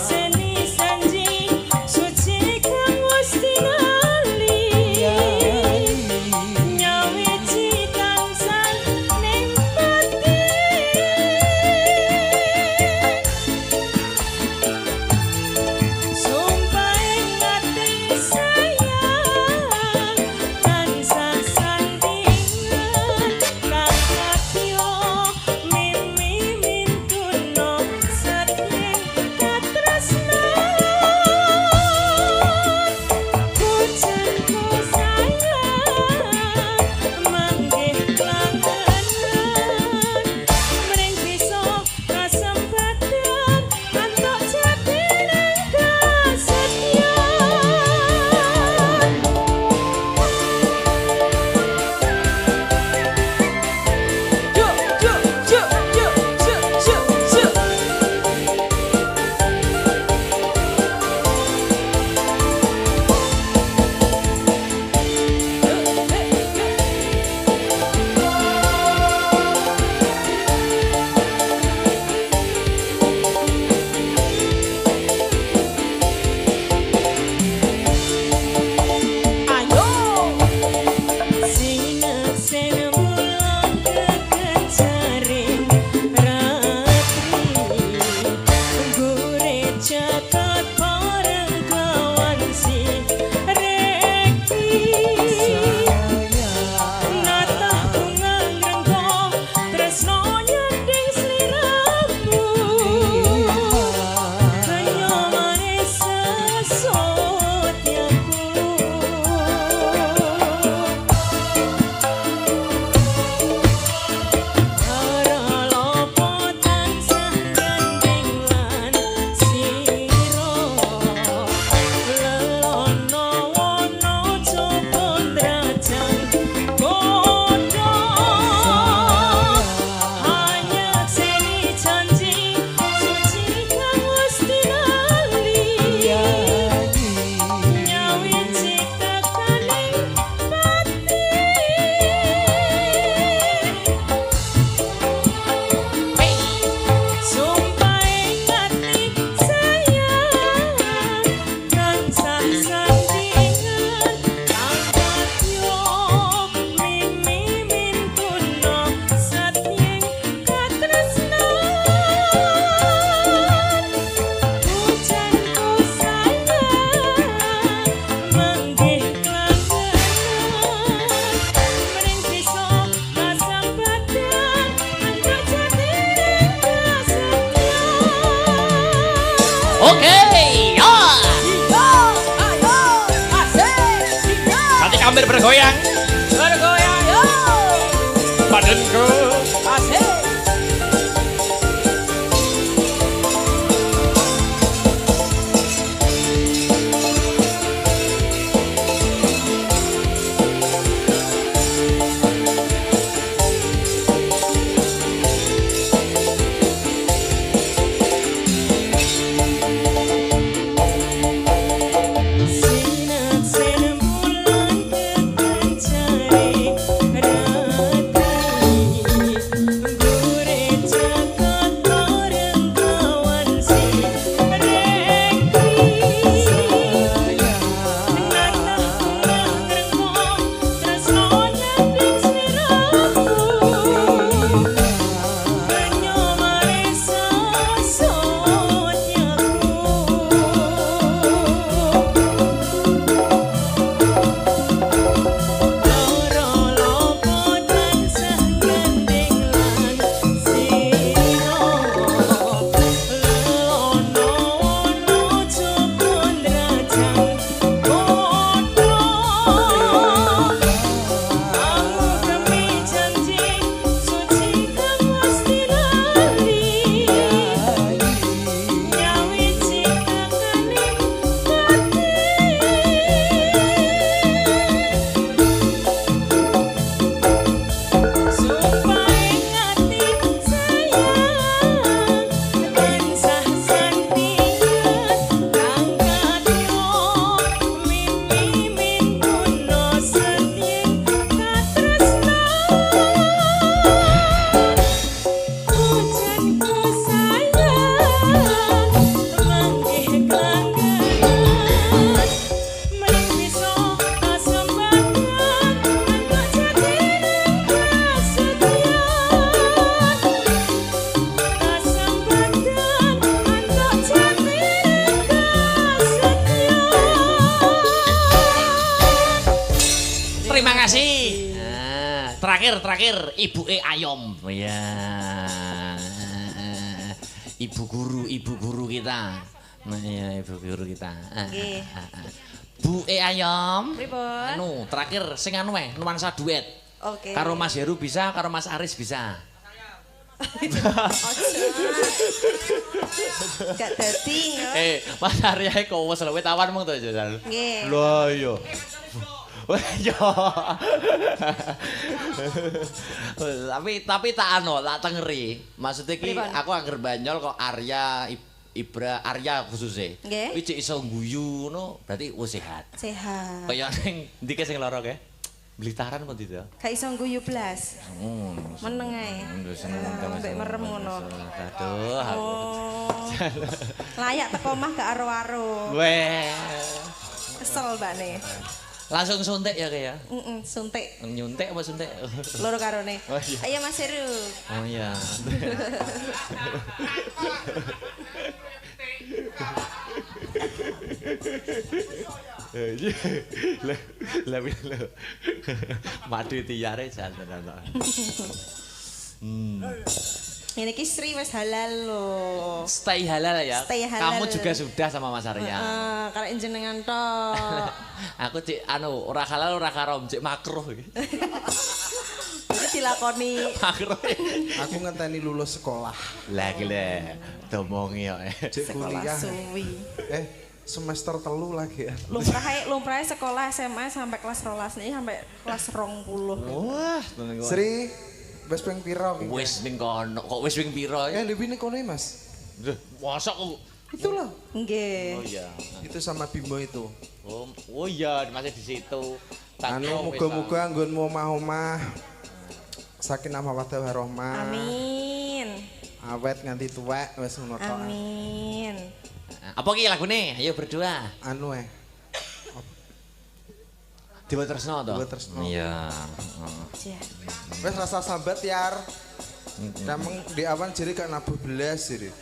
caket bareng kawan si Reki natah bunga ngrenggo tresno nyanding sliramu kaya manis sesotyaku ora lopo tansah gandeng lan sira lelono wono coba ndrajang bodho hanya seni janji suci kang wis tinali nyawiji tekaning pati sumpah ingati sayang tansah sandingan angkat yo mimi mintuno satyeng katresnan hujanku sayang manggih klanggengan mring bisa pasang badan angkat jatiring kasetyan Oke, ya. Hati kambir bergoyang. bergoyang yo Badanku. asik sinar sen bulan kekencari kasih. Nah, terakhir ibuke Ayom. Ya. Ibu guru kita. Nah, ya ibu guru kita. Nggih. Bu Ayom. Pripun? Anu, terakhir sing anu nuansa duet. Oke. Karo Mas Heru bisa, karo Mas Aris bisa. Gak dadi yo. Mas Arya kok wis luwih tawan mung to, Jal. Nggih. Lho iya. Yo. Tapi tak anu, tak tengeri. Maksudnya ki aku angger Banyol kok Arya Arya khususnya. Nggih. Kuwi cek iso guyu ngono, berarti wis sehat. Sehat. Kaya ning ndi ke sing lara ke? Blitaran apa gitu? Gak iso guyu blas. Meneng ae. Mbek merem ngono. Aduh. Oh. Layak teko omah gak aro-aro. Weh. Kesel mbakne. Langsung suntik ya kayak? Suntik. Nyuntik apa suntik? Loro karone. Oh, iya. Ayo Mas Heru. Oh iya. Lah lho. Madu tiare janten ana. Ini ki Sri wis halal loh. Stay halal ya. Stay halal. Kamu juga sudah sama Mas Arya. Kalau jenengan tok. Aku cik ora halal ora haram, cik makruh iki. Iki dilakoni. Makruh. Aku ngenteni lulus sekolah. Lah iki le, domongi kok. Cek Sekolah kuliah. suwi. Semester 3 lagi ya. Lumrahe sekolah SMA sampai kelas 12 nih sampai kelas 20. Wah, tenang kok. Sri, wis ping pira iki? Wis ning kono. Kok wis ping pira ya? Lebih ning kono Mas. Duh, mosok kok. Itulah. Nggih. Oh iya. Itu sama Bimo itu. Oh iya, masih di situ. Muga-muga anggonmu omah-omah sakinah mawaddah warahmah. Amin. Awet nganti tuwek wis ngono tok. Amin. Apa ki lagune? Ayo berdua. Anu Dewa Tresno to? Dewa Tresno. Iya. Wis rasa sambat yar. Namung di awan jere gak nabuh belas jere.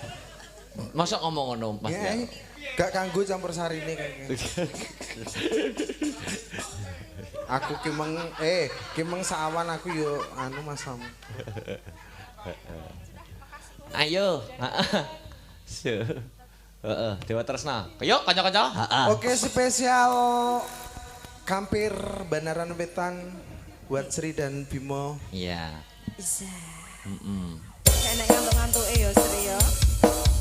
Masa ngomong ngono Mas ya? Gak kanggo campur sarine kayaknya. Aku kimeng sawan aku yo anu Mas Sam. Ayo. Heeh, Dewa Tresna. Ayo kanca-kanca. Oke, spesial Kampir Banaran Wetan buat Sri dan Bimo. Iya. Bisa. Enak ngantuk-ngantuke ya Sri ya.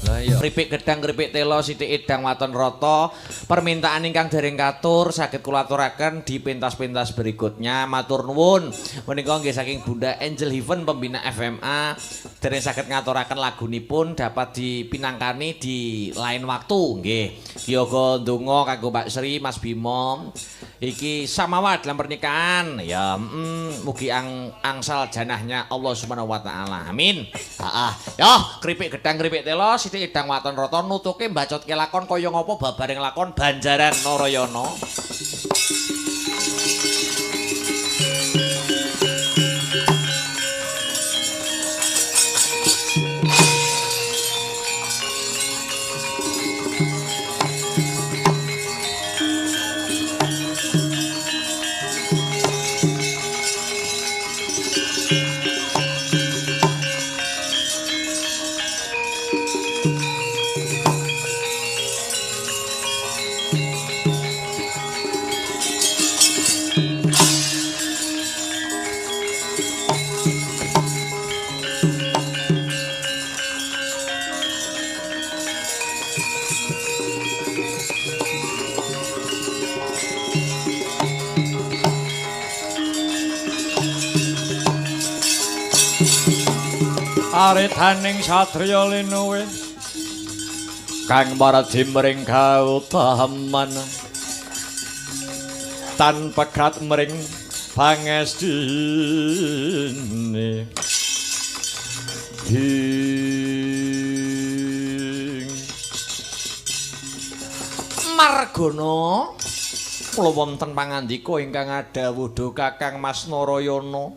Lah iya. Kripik gedang, kripik telo, sithik edang waton rata. Permintaan ingkang dereng katur saged kula aturaken di pentas-pentas berikutnya. Matur nuwun. Menika nggih saking Bunda Angel Heaven pembina FMA. Dereng saged ngaturaken lagunipun dapat dipinangkani di lain waktu nggih. Yoga ndonga kanggo Mbak Sri, Mas Bimo. Iki samawat dalam pernikahan ya mugi angsal janahnya Allah Subhanahu wa taala. Amin. Yo kripik gedang kripik telo sithik edang waton rata nutuke mbacotke lakon kaya ngapa babaring lakon Banjaran Narayana. Aritaning satriya linuwe kang maradi mring kautaman tanpa kat mring pangestine Margana kula wonten pangandika ingkang adhawuh Kakang Mas Narayana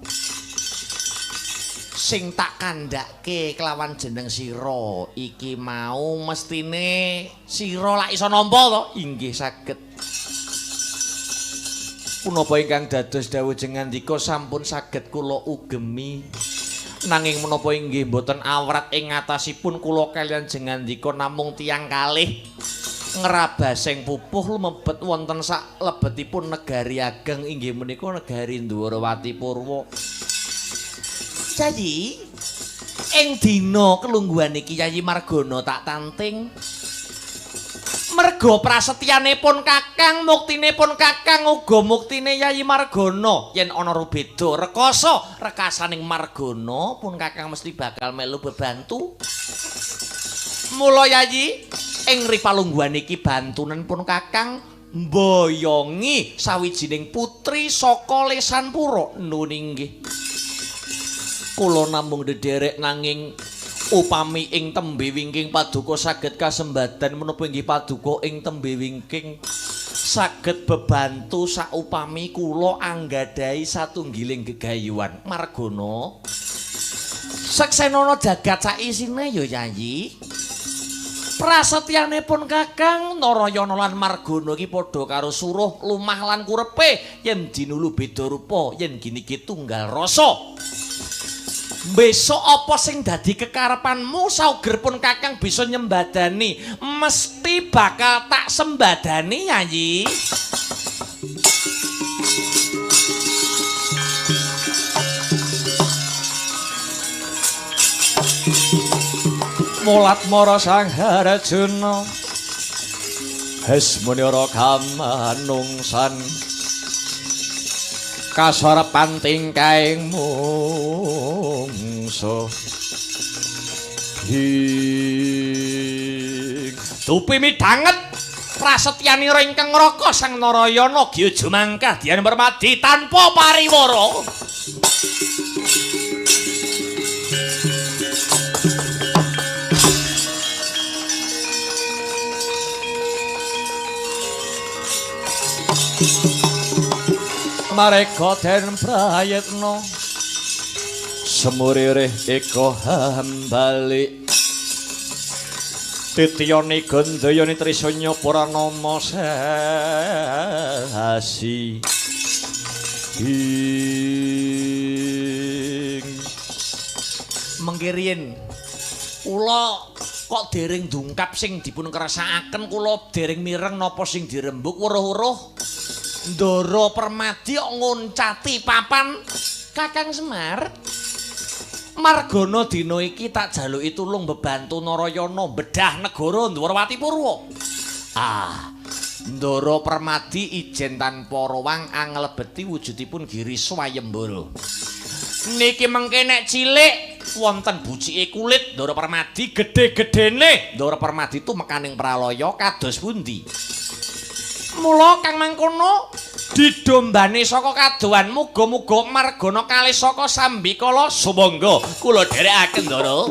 sing tak kandhake kelawan jeneng sira iki mau mestine sira lak iso nampa to inggih saged punapa ingkang dados dawuh jengandika sampun saged kula ugemi nanging menapa inggih boten awrat ing ngatasipun kula kaliyan jengandika namung tiyang kalih ngrabasing pupuh lumebet wonten sak lebetipun negari ageng inggih menika negari Ndwarawati Purwa. Yayi ing dina kelungguhan iki Yayi Margana tak tanting merga prasetyanipun Kakang muktinipun Kakang uga muktine Yayi Margana yen ana rubeda rekasa rekasaning Margana pun Kakang mesti bakal melu bebantu mula Yayi ing ripalungguhan iki bantunen pun Kakang mboyongi sawijining putri saka Lesanpura nuninggih kula namung dederek nanging upami ing tembe wingking paduka saged kasembadan menapa inggih paduka ing tembe wingking saged bebantu saupami kula anggadhahi satunggiling gegayuhan Margana seksenana jagat sak isine ya Yayi Prasetyanipun Kakang Narayana lan Margana iki padha karo suruh lumah lan kurepe yen dinulu beda rupa yen gini-gini tunggal rasa. Besok apa sing dadi kekarepanmu saugerpun Kakang bisa nyembadani mesti bakal tak sembadani Yayi. Molat mara sang Harjuna Hasmunyara kamanungsan kasarepan tingkaing mungsuh tupi midhanget prasetyanira ingkang ngraka sang Narayana Gya Jumangkah dian permadi tanpa pariwara. Mareka den prayitna semuririh eka hambalik titiyane gandayane trisanya pranama sasi mengkiriyen kula kok dereng dungkap sing dipun kersakaken kula dereng mireng napa sing dirembuk weruh-weruh Ndara Permadi ngoncati papan Kakang Semar. Margana dina iki tak jaluki tulung bebantu Narayana bedah negara Ndwarawati Purwa. Ndara Permadi ijen tanpa rowang anglebeti wujudipun Giri Swayembara. Niki mengke nek cilik wonten bucike kulit Ndara Permadi, gedhe-gedhene Ndara Permadi tumekaning pralaya kados pundi? Mula Kang mangkono didombane saka kadohan muga-muga Margana kalih saka Sambikala sumangga kula dherekaken Ndara.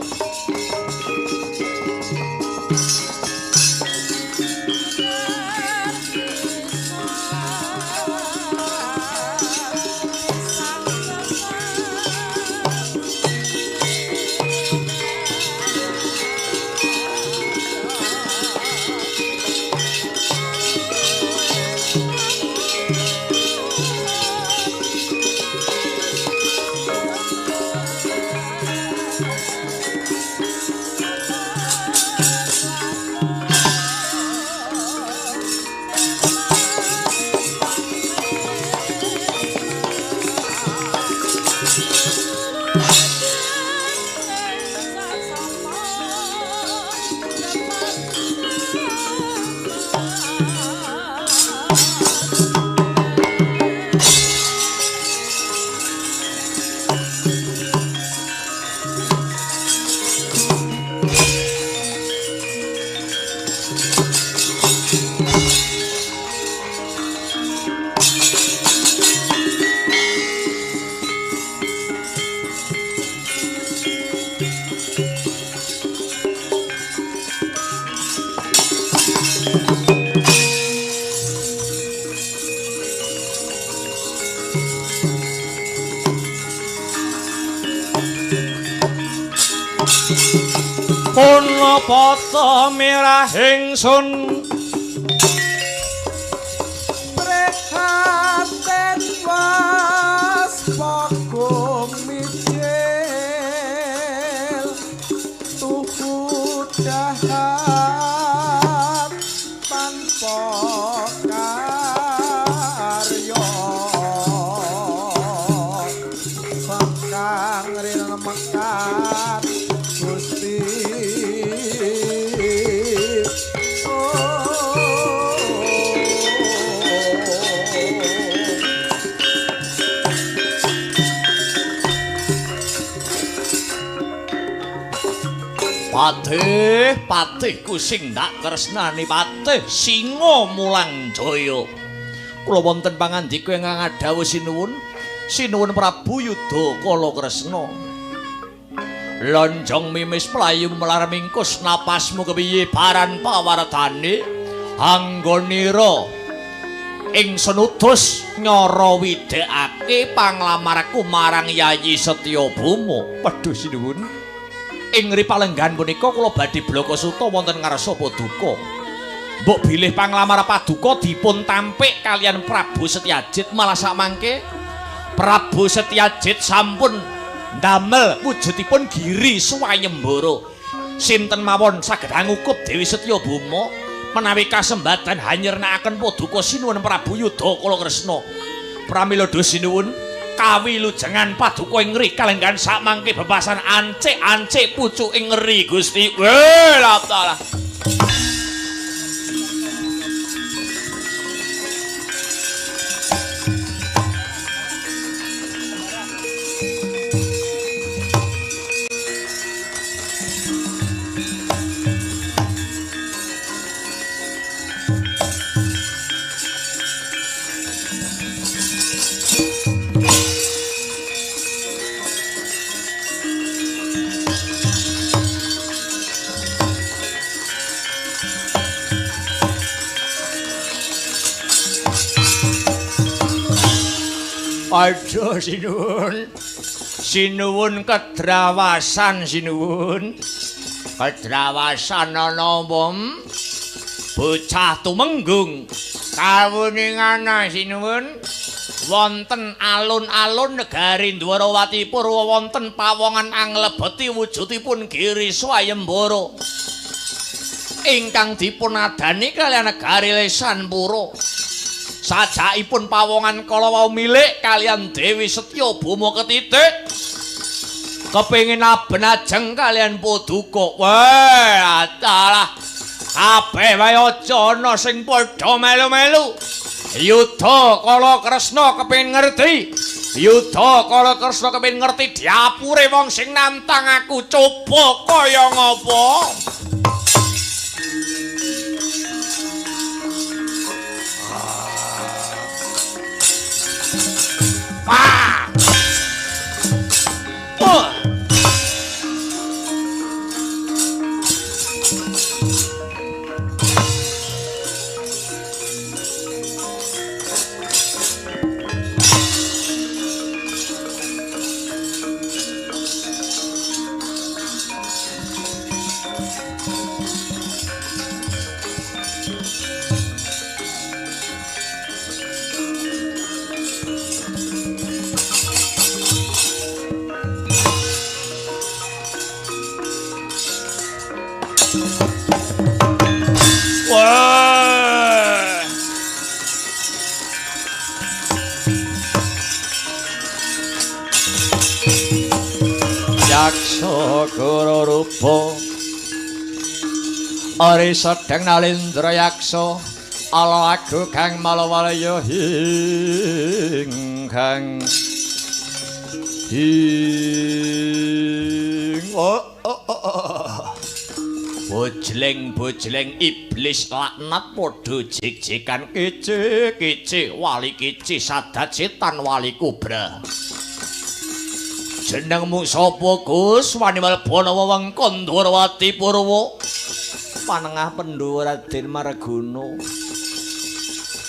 Punapata mirah ingsun prekaten was pagong mijil tuku dahat tanpa karya Kakang rina mekat Gusti Patih sing ndak kresnani patih Singa Mulang Jaya. Kula wonten pangandika ingkang adhawuh sinuwun Prabu Yudha Kala Kresna. Lonjong mimis playu melar mingkus napasmu kepiye baran pawardane anggonira ingsun utus nyara widekake panglamarku marang Yayi Setyabama. Padha sinuwun. Ing ripalenggan punika kula badhe blaka suta wonten ngarsa Paduka. Mbok bilih panglamar Paduka dipun tampik kalian Prabu Setyajid malah samangke Prabu Setyajid sampun ndamel wujudipun Giri Swayembara. Sinten mawon saged ngukup Dewi Setyabama menawi kasembatan hanyernakaken Paduka sinuwun Prabu Yudakala Kresna. Pramila sinuwun kawilujengan Paduka ing ngri kalenggan samangke bebasan ancik-ancik pucuk ing ngri Gusti. Lah. Aduh sinuwun kedrawasan sinuwun kedrawasan ana mom bocah tumenggung kawuningan sinuwun wonten alun-alun negari Dwarawati Purwa wonten pawongan anglebeti wujudipun Giri Swayembara ingkang dipun adani kaliyan negari Lesanpura. Sajakipun pawongan kala wau milik kalian Dewi Setyabama ketitik kepengin aben ajeng kalian Paduka. Weh, adalah kabeh wae aja ana sing padha melu-melu. Yudakala Kresna kepengin ngerti. Yudakala Kresna kepengin ngerti diapure wong sing nantang aku coba kaya ngapa. Yaksa Guru Rupa Ari sedeng nalindra yaksa ala aku kang malawalaya hingkang Bojleng iblis laknat padha jik-jikan kici wali kici sadat setan wali kobra. Jenengmu sapa Gus? Wani malbana wewengkon Dwarawati Purwa. Panengah Pandhawa Raden Margana.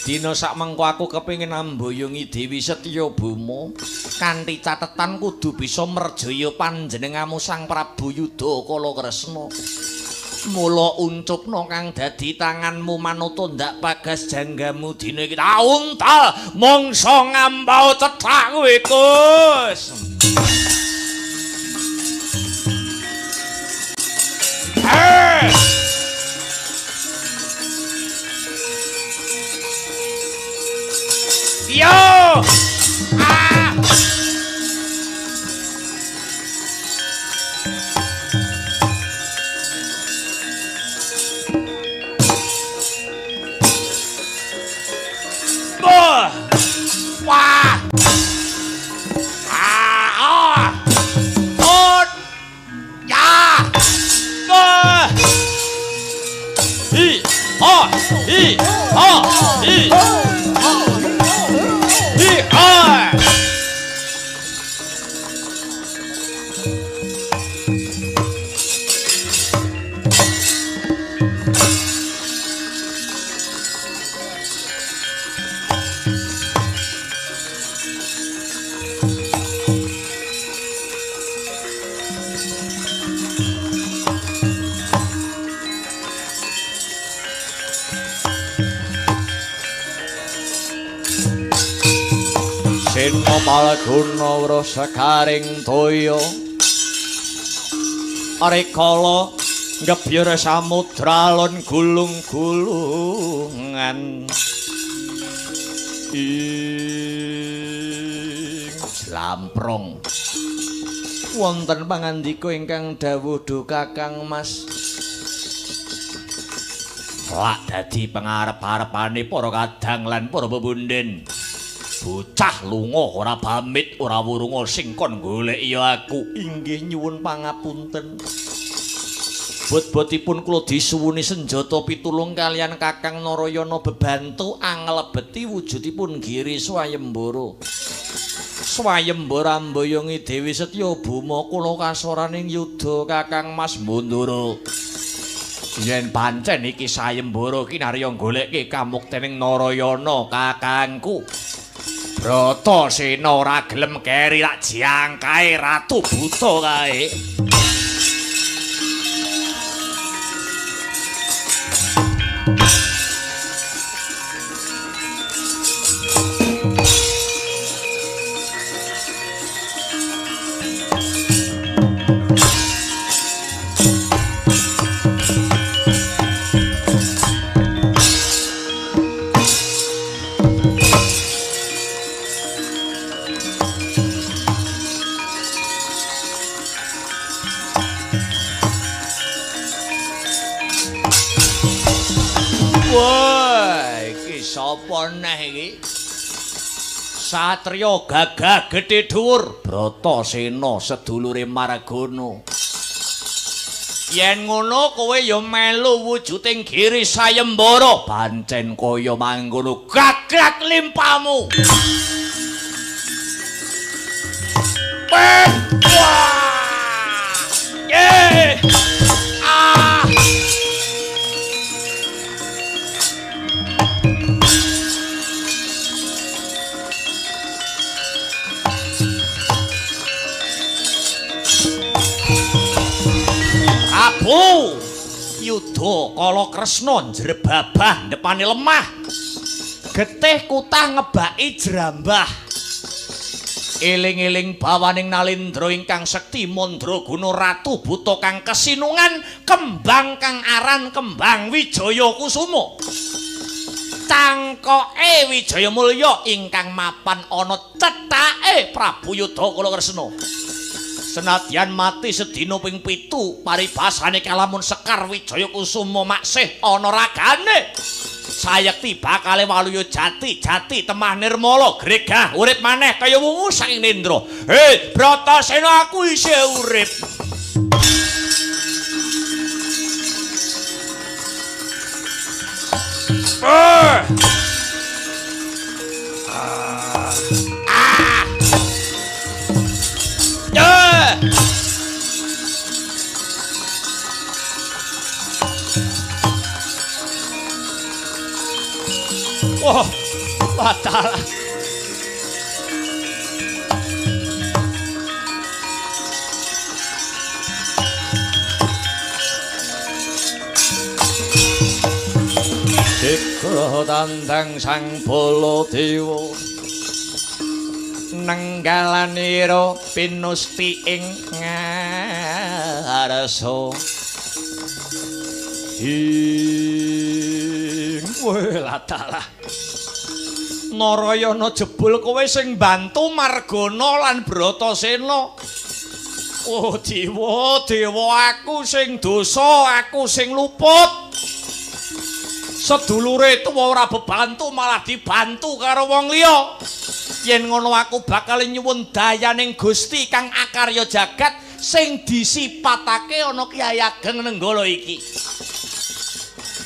Dina sakmengko aku kepengin amboyongi Dewi Setyabama kanthi catetan kudu bisa merjaya panjenengamu Sang Prabu Yudakala Kresna. Mula uncupna kang dadi tanganmu manuta ndak pagas janggamu dina iki tauntal mangsa ngambau cethak kowe Gus. Yo! Ah! Wah! Wah! Ah! Oh! Ya! Wah! Hi! Oh! Hi! Oh! Hi! Sena Palguna wra sekaring toya Rikala ngebyur samudra alon gulung-gulungan ing Jlamprong wonten pangandika ingkang dawuh do Kakang Mas lak dadi pangarep-arepane para kadang lan para bebundhen bocah lunga ora pamit ora wurunga sing kon golek ya aku inggih nyuwun pangapunten bot-botipun kula disuwuni senjata pitulung kalian Kakang Narayana bebantu anglebeti wujudipun Giri Swayembara Swayembara mboyongi Dewi Setya Buma kula kasoraning yuda Kakang Mas Mandura yen pancen iki Sayembara kinarya goleke kamuktening Narayana kakangku Bratasena ora gelem keri lak jangkae Ratu Buta kae Sapa neh iki? Satriya gagah gedhe dhuwur Bratasena sedulure Margana. Yen ngono kowe ya melu wujuding Giri Sayembara, pancen kaya mangkono gagrak limpamu. Wah! Ye! Ah! Prabu Yudha kala Kresna njrebabah ndepane lemah getih kutah ngebaki jerambah eling-eling bawaning Nalendra ingkang sekti Mandraguna Ratu Buta kang kesinungan kembang kang aran kembang Wijaya Kusuma cangkoke Wijaya Mulya ingkang mapan ana cethake Prabu Yudha kala Kresna senadyan mati sedina ping 7 paribasane kalamun Sekar Wijaya Kusuma maksih ana ragane sayekti bakale waluya jati temah nirmala gregah urip maneh kaya wungu saking Nendra Bratasena aku isih urip Wah, batal. Dikra tandang sang Baladewa nenggalanira pinusti ing ngarsa Welatala Narayana jebul kowe sing bantu Margana lan Bratasena. Oh dewa aku sing dosa, aku sing luput. Sedulure tuwa ora bebantu malah dibantu karo wong liya. Yen ngono aku bakal nyuwun dayaning Gusti kang akarya jagat sing disipatake ana Kyai Ageng Nenggala iki.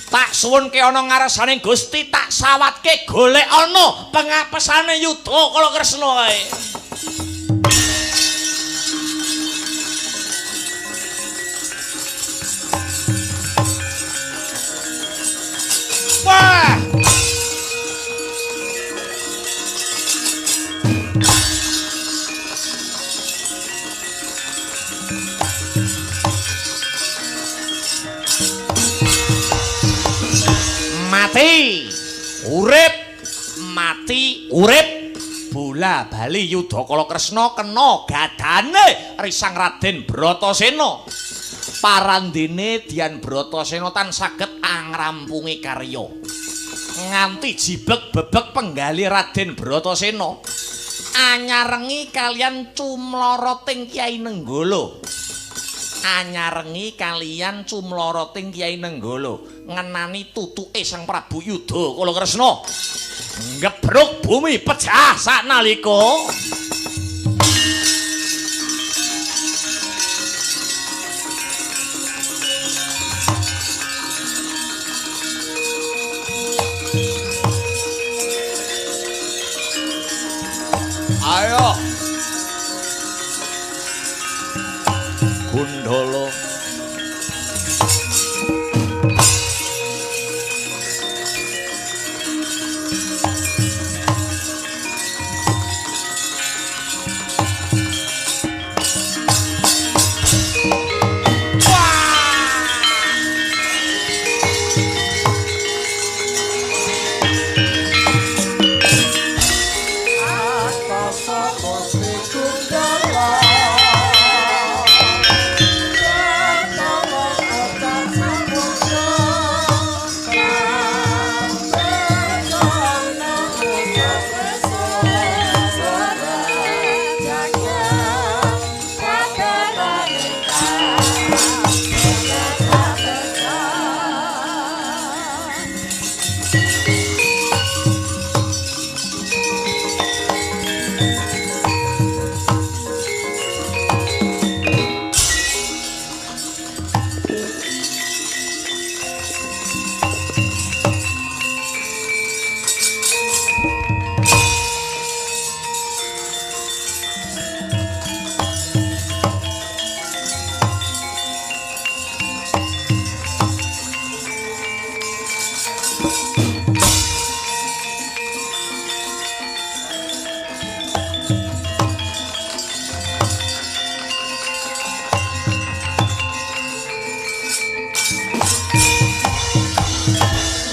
Tak suwunke ana ngarsaning Gusti tak sawatke golek ana pengapesane Yudha kala Kresna kae. Wah! Mati urip bola bali Yudakala Kresna kena gadane risang Raden Bratasena. Parandene Dian Bratasena tan saged angrampungi karya. Nganti jibeg bebeg penggali Raden Bratasena anyarengi kalian cumloroting Kyai Nenggala. Anyarengi kalian cumloroting Kyai Nenggala ngenani tutuke Sang Prabu Yudakala Kresna. Ngebruk bumi pecah saknalika. Ayo Gundala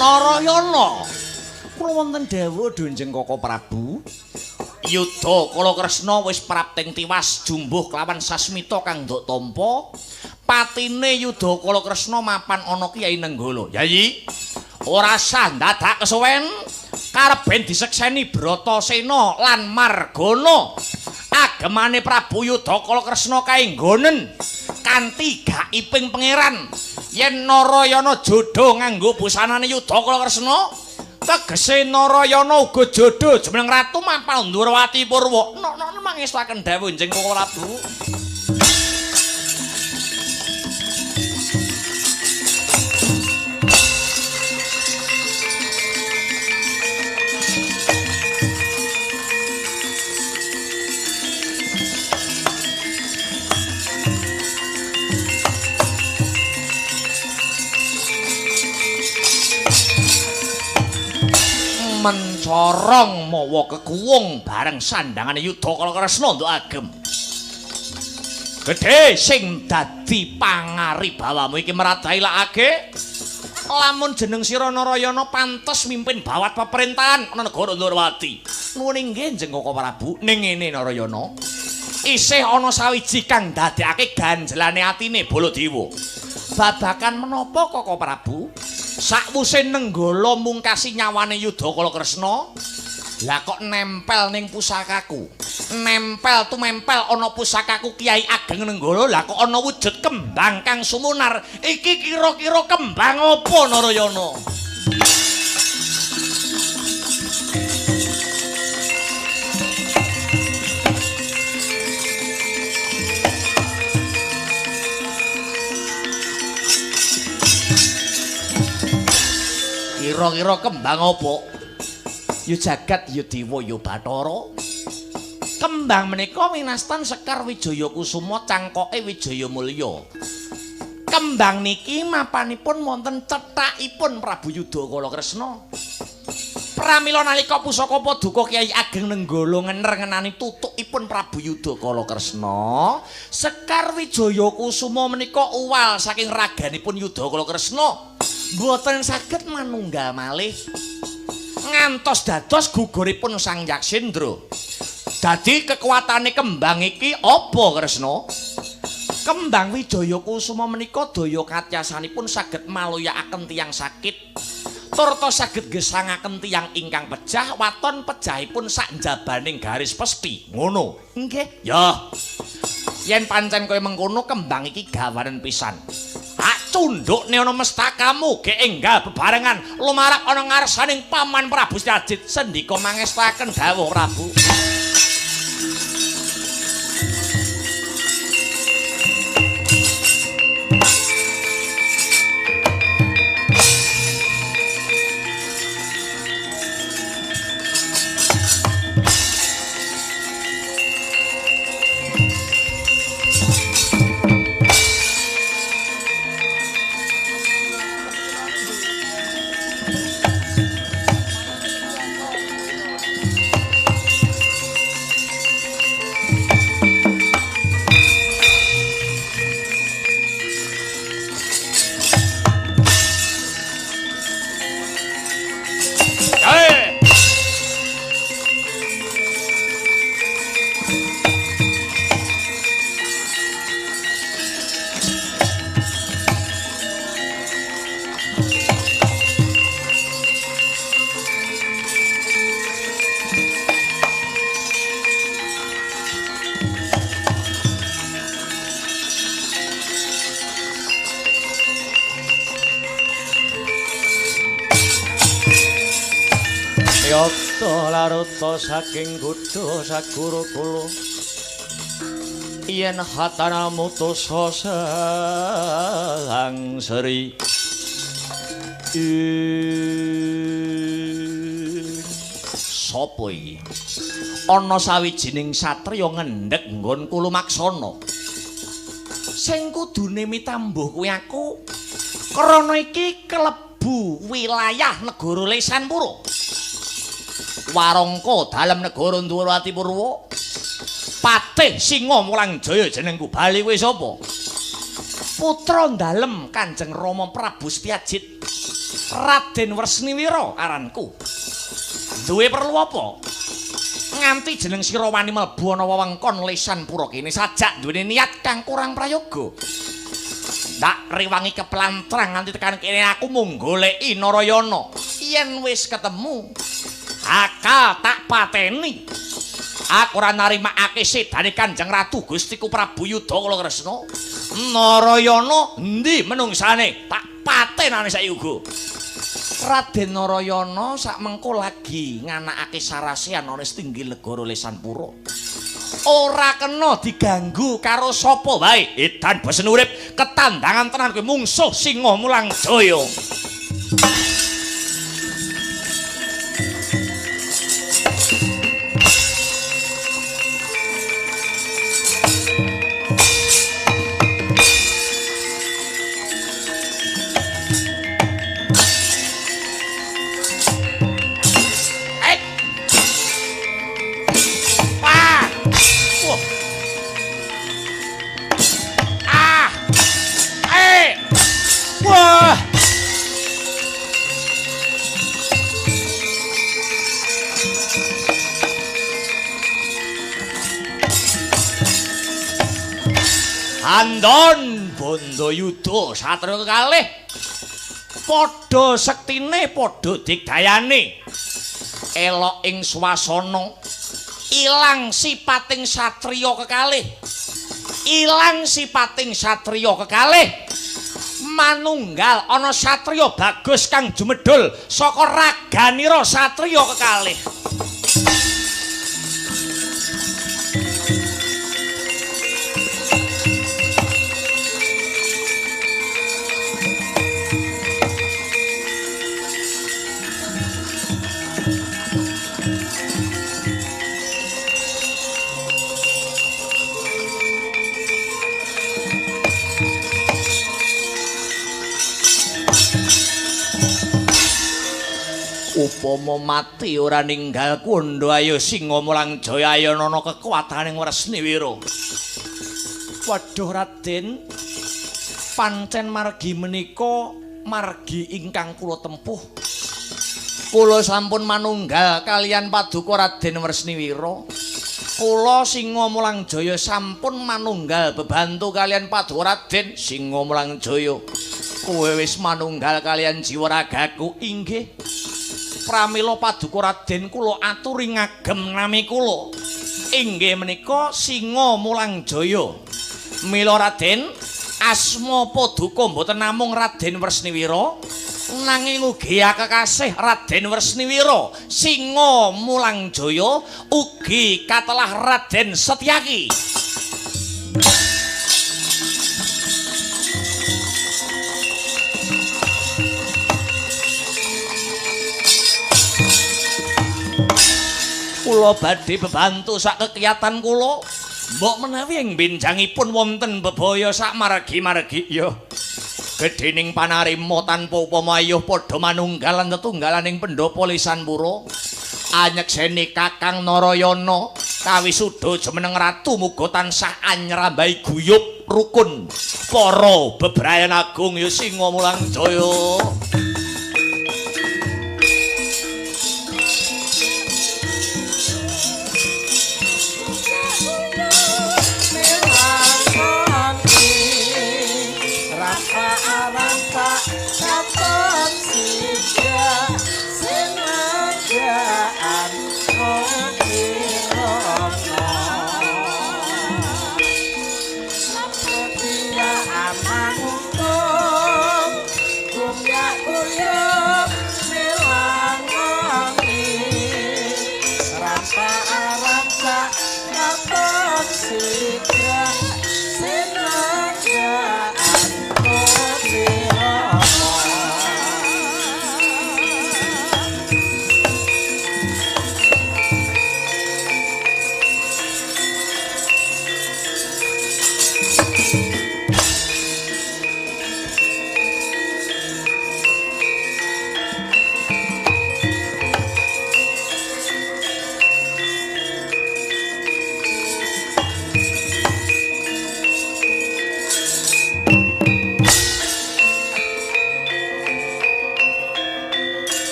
Narayana. Kula wonten dawuh Dunjeng Kaka Prabu. Yudakala Kresna wis prapting tiwas jumbuh kelawan sasmita kang nduk tampa. Patine Yudakala Kresna mapan ana Kyai Nenggala. Yayi, ora sah dadak kesuwen karep ben disekseni Bratasena lan Margana. Agemane Prabu Yudakala Kresna kaenggonen kanthi gaiping pangeran. Yen Narayana jodho nganggo busanane Yudakala Kresna, tegese Narayana uga jodho jumeneng Ratu Mampal Ndrawati Purwa. Nek mangestaken dawuh Njeng Kaka Prabu. Mencorong mawa kekuwung bareng sandhangane Yudakala Kresna nduk agem. Gedhe sing dadi pangaribawamu iki meradhailake lamun jeneng sira Narayana pantes mimpin bawat pemerintahan ana negara Ndrawati. Nuwun inggih Njeng Kaka Prabu, ning ngene Narayana. Isih ana sawiji kang dadekake ganjelane atine Baladewa. Babakan menapa Kaka Prabu? Sakwuse Nenggala mungkasi nyawane Yudakala Kresna, lah kok nempel ning pusakaku. Nempel tumempel ana pusakaku Kyai Ageng Nenggala, lah kok ana wujud kembang kang sumunar. Iki kira-kira kembang apa Narayana? Kira-kira kembang apa? Ya jagat ya dewa ya Bathara. Kembang menika winastan Sekar Wijaya Kusuma cangkoke Wijaya Mulya. Kembang niki mapanipun wonten cethakipun Prabu Yudakala Kresna. Pramila nalika pusaka Paduka Kyai Ageng Nenggala ngener-ngenani tutukipun Prabu Yudakala Kresna, Sekar Wijaya Kusuma menika uwal saking raganipun Yudakala Kresna. Mboten saged manunggal malih ngantos dados guguripun Sang Yaksendra. Dadi kekuatane kembang iki apa Kresna? Kembang Wijaya Kusuma menika daya katyasanipun saged maluyakaken tiyang sakit. Turta saged gesangaken tiyang ingkang pejah, waton pejahipun sak njabaning garis pesti. Ngono. Nggih. Ya. Yen pancen kaya mengkono kembang iki gawanen pisan. Hak cundukne ana mestakamu ge enggal bebarengan lumarak ana ngarsaning Paman Prabu Setyajid sendika mangestaken dawuh Prabu. Yata laruta saking Gudha Sagurukula yen hatana mutusa sang seri sapa iki ana sawijining satriya ngendhek nggon Kulumaksana sing kudune mitambuh kuwi aku krana iki klebu wilayah negara Lesanpura. Warangka dalem negara Ndhurawati Purwa Patih Singa Mulang Jaya jenengku bali kowe sapa? Putra dalem Kanjeng Rama Prabu Setyajid Raden Wresniwira aranku. Duwe perlu apa? Nganti jeneng sira wani mlebu ana wewengkon Lesanpura kene sajak duweni niat kang kurang prayoga. Ndak rewangi keplantrang nganti tekan kene aku mung goleki Narayana. Yen wis ketemu akal tak pateni. Aku ora narimakake sedane Kanjeng Ratu Gustiku Prabu Yudakala Kresna. Narayana endi menungsane? Tak patenane saiki uga. Raden Narayana sakmengko lagi nganakake sarasean ana setinggil negara Lesanpura. Ora kena diganggu karo sapa wae. Edan besen urip ketandangan tenan kowe mungsuh Singa Mulang Jaya. Andon bondo yuda satriya kekalih padha sektine padha digdayane elok ing swasana ilang sipating satriya kekalih manunggal ana satriya bagus kang jumedhul saka raganira satriya kekalih. Upama mati ora ninggal kundha ayo Singa Mulang Jaya ayo ana kekuwataning Wresniwira. Waduh Raden, pancen margi menika margi ingkang kula tempuh. Kula sampun manunggal kalian paduka Raden Wresniwira. Kula Singa Mulangjaya sampun manunggal bebantu kalian Paduka Raden Singa Mulangjaya. Kowe wis manunggal kalian jiwa ragaku inggih. Pramila Paduka Raden kula aturi ngagem nami kula. Inggih menika Singa Mulangjaya. Mila Raden, asma Paduka mboten namung Raden Wresniwira, nanging ugi kekasih Raden Wresniwira. Singa Mulangjaya ugi katelah Raden Setyaki. Kula badhe bebantu sak kekiyatan kula. Mbok menawi ing benjangipun wonten bebaya sak margi-margi ya. Gedhening panarima tanpa upama ayuh padha manunggalan tetunggalaning pendhapa Lisanpura. Anyekseni Kakang Narayana kawisuda jumeneng ratu muga tansah anyrambai guyub rukun para bebrayan agung ya Singa Mulangjaya.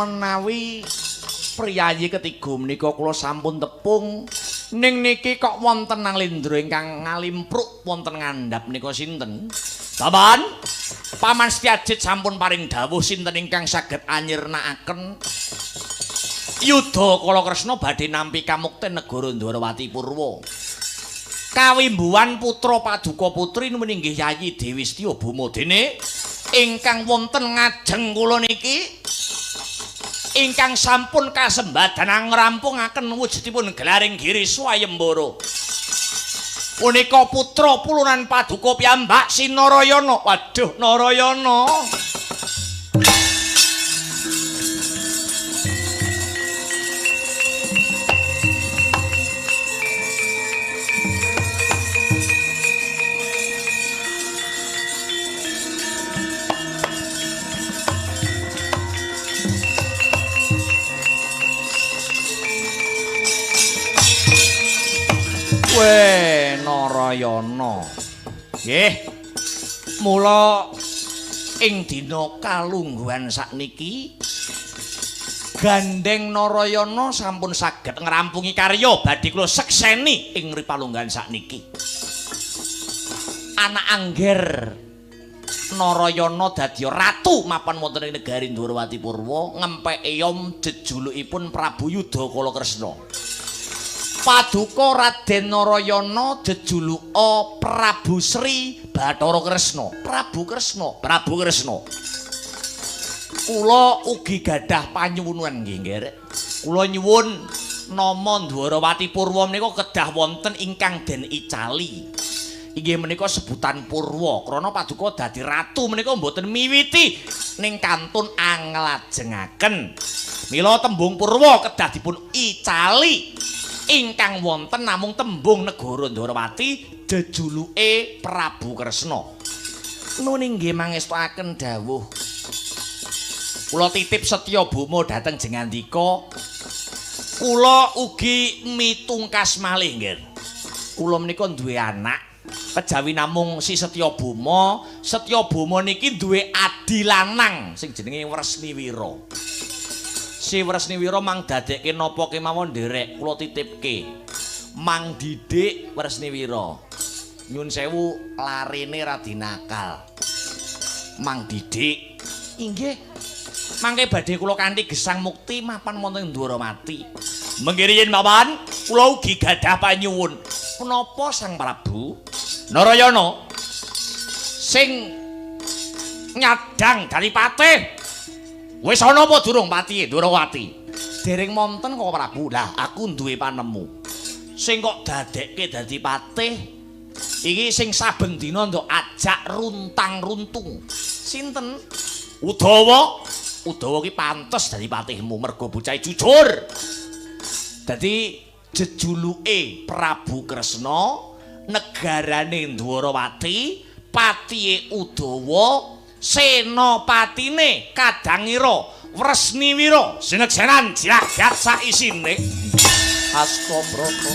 Menawi priyayi ketiga menika kula sampun tepung ning niki kok wonten Nalendra ingkang ngalimpruk wonten ngandhap menika sinten? Bapan Paman Setyajid sampun paring dawuh sinten ingkang saged anyirnakaken yudha Kalakresna badhe nampi kamukten negara Ndwarawati Purwa. Kawimbuhan putra Paduka Putri meninggih Yayi Dewi Setya Bumadene ingkang wonten ngajeng kula niki ingkang sampun kasembadan ngrampungaken wujudipun gelaring Giri Swayembara. Punika putra pulunan Paduka piyambak si Narayana. Waduh Narayana. Weh Narayana. Nggih. Mula ing dina kalungguhan sakniki gandeng Narayana sampun saged ngrampungi karya badhe kula sekseni ing ripalungguhan sakniki. Anak angger Narayana dadi ratu mapan wonten ing negari Ndwarawati Purwa ngempek eyom jejulukipun Prabu Yudha Kalakresna. Paduka Raden Narayana jejuluka Prabu Sri Bathara Kresna. Prabu Kresna. Kula ugi gadah panyuwunan nggih, Nggih. Kula nyuwun nama Ndwarawati Purwa menika kedah wonten ingkang den icali. Inggih menika sebutan Purwa. Krana Paduka dadi ratu menika mboten miwiti ning kantun anglajengaken. Mila tembung Purwa kedah dipun icali ingkang wonten namung tembung negara Ndwarawati jejuluke Prabu Kresna. Nun inggih mangestuaken dawuh Kula titip Setya Bama dhateng Jengandika. Kula ugi mitungkas malih nggih. Kula menika duwe anak. Kejawi namung si Setya Bama niki duwe adi lanang sing jenenge Wresniwira. Si Wresniwira mang dadekke napa kemawon nderek kula titipke. Mang Didik Wresniwira. Nyun sewu larene radi nakal. Mang Didik inggih mangke badhe kula kanthi gesang mukti mapan wonten Ndwaramati. Mengkiri yen mawon kula ugi gadah panyuwun. Menapa Sang Prabu Narayana sing nyadang dari patih wis ana apa durung pati Ndwarawati? Dereng monten kok Prabu. Lah aku duwe panemu. Sing kok dadekke dadi patih iki sing saben dina nduk ajak runtang-runtung. Sinten? Udawa. Udawa ki pantes dadi patihmu mergo bocah jujur. Dadi jejuluke Prabu Kresna negarane Ndwarawati patihe Udawa senopatine Kadangira Wresniwira sineksenan jagat sak isine Astabrata.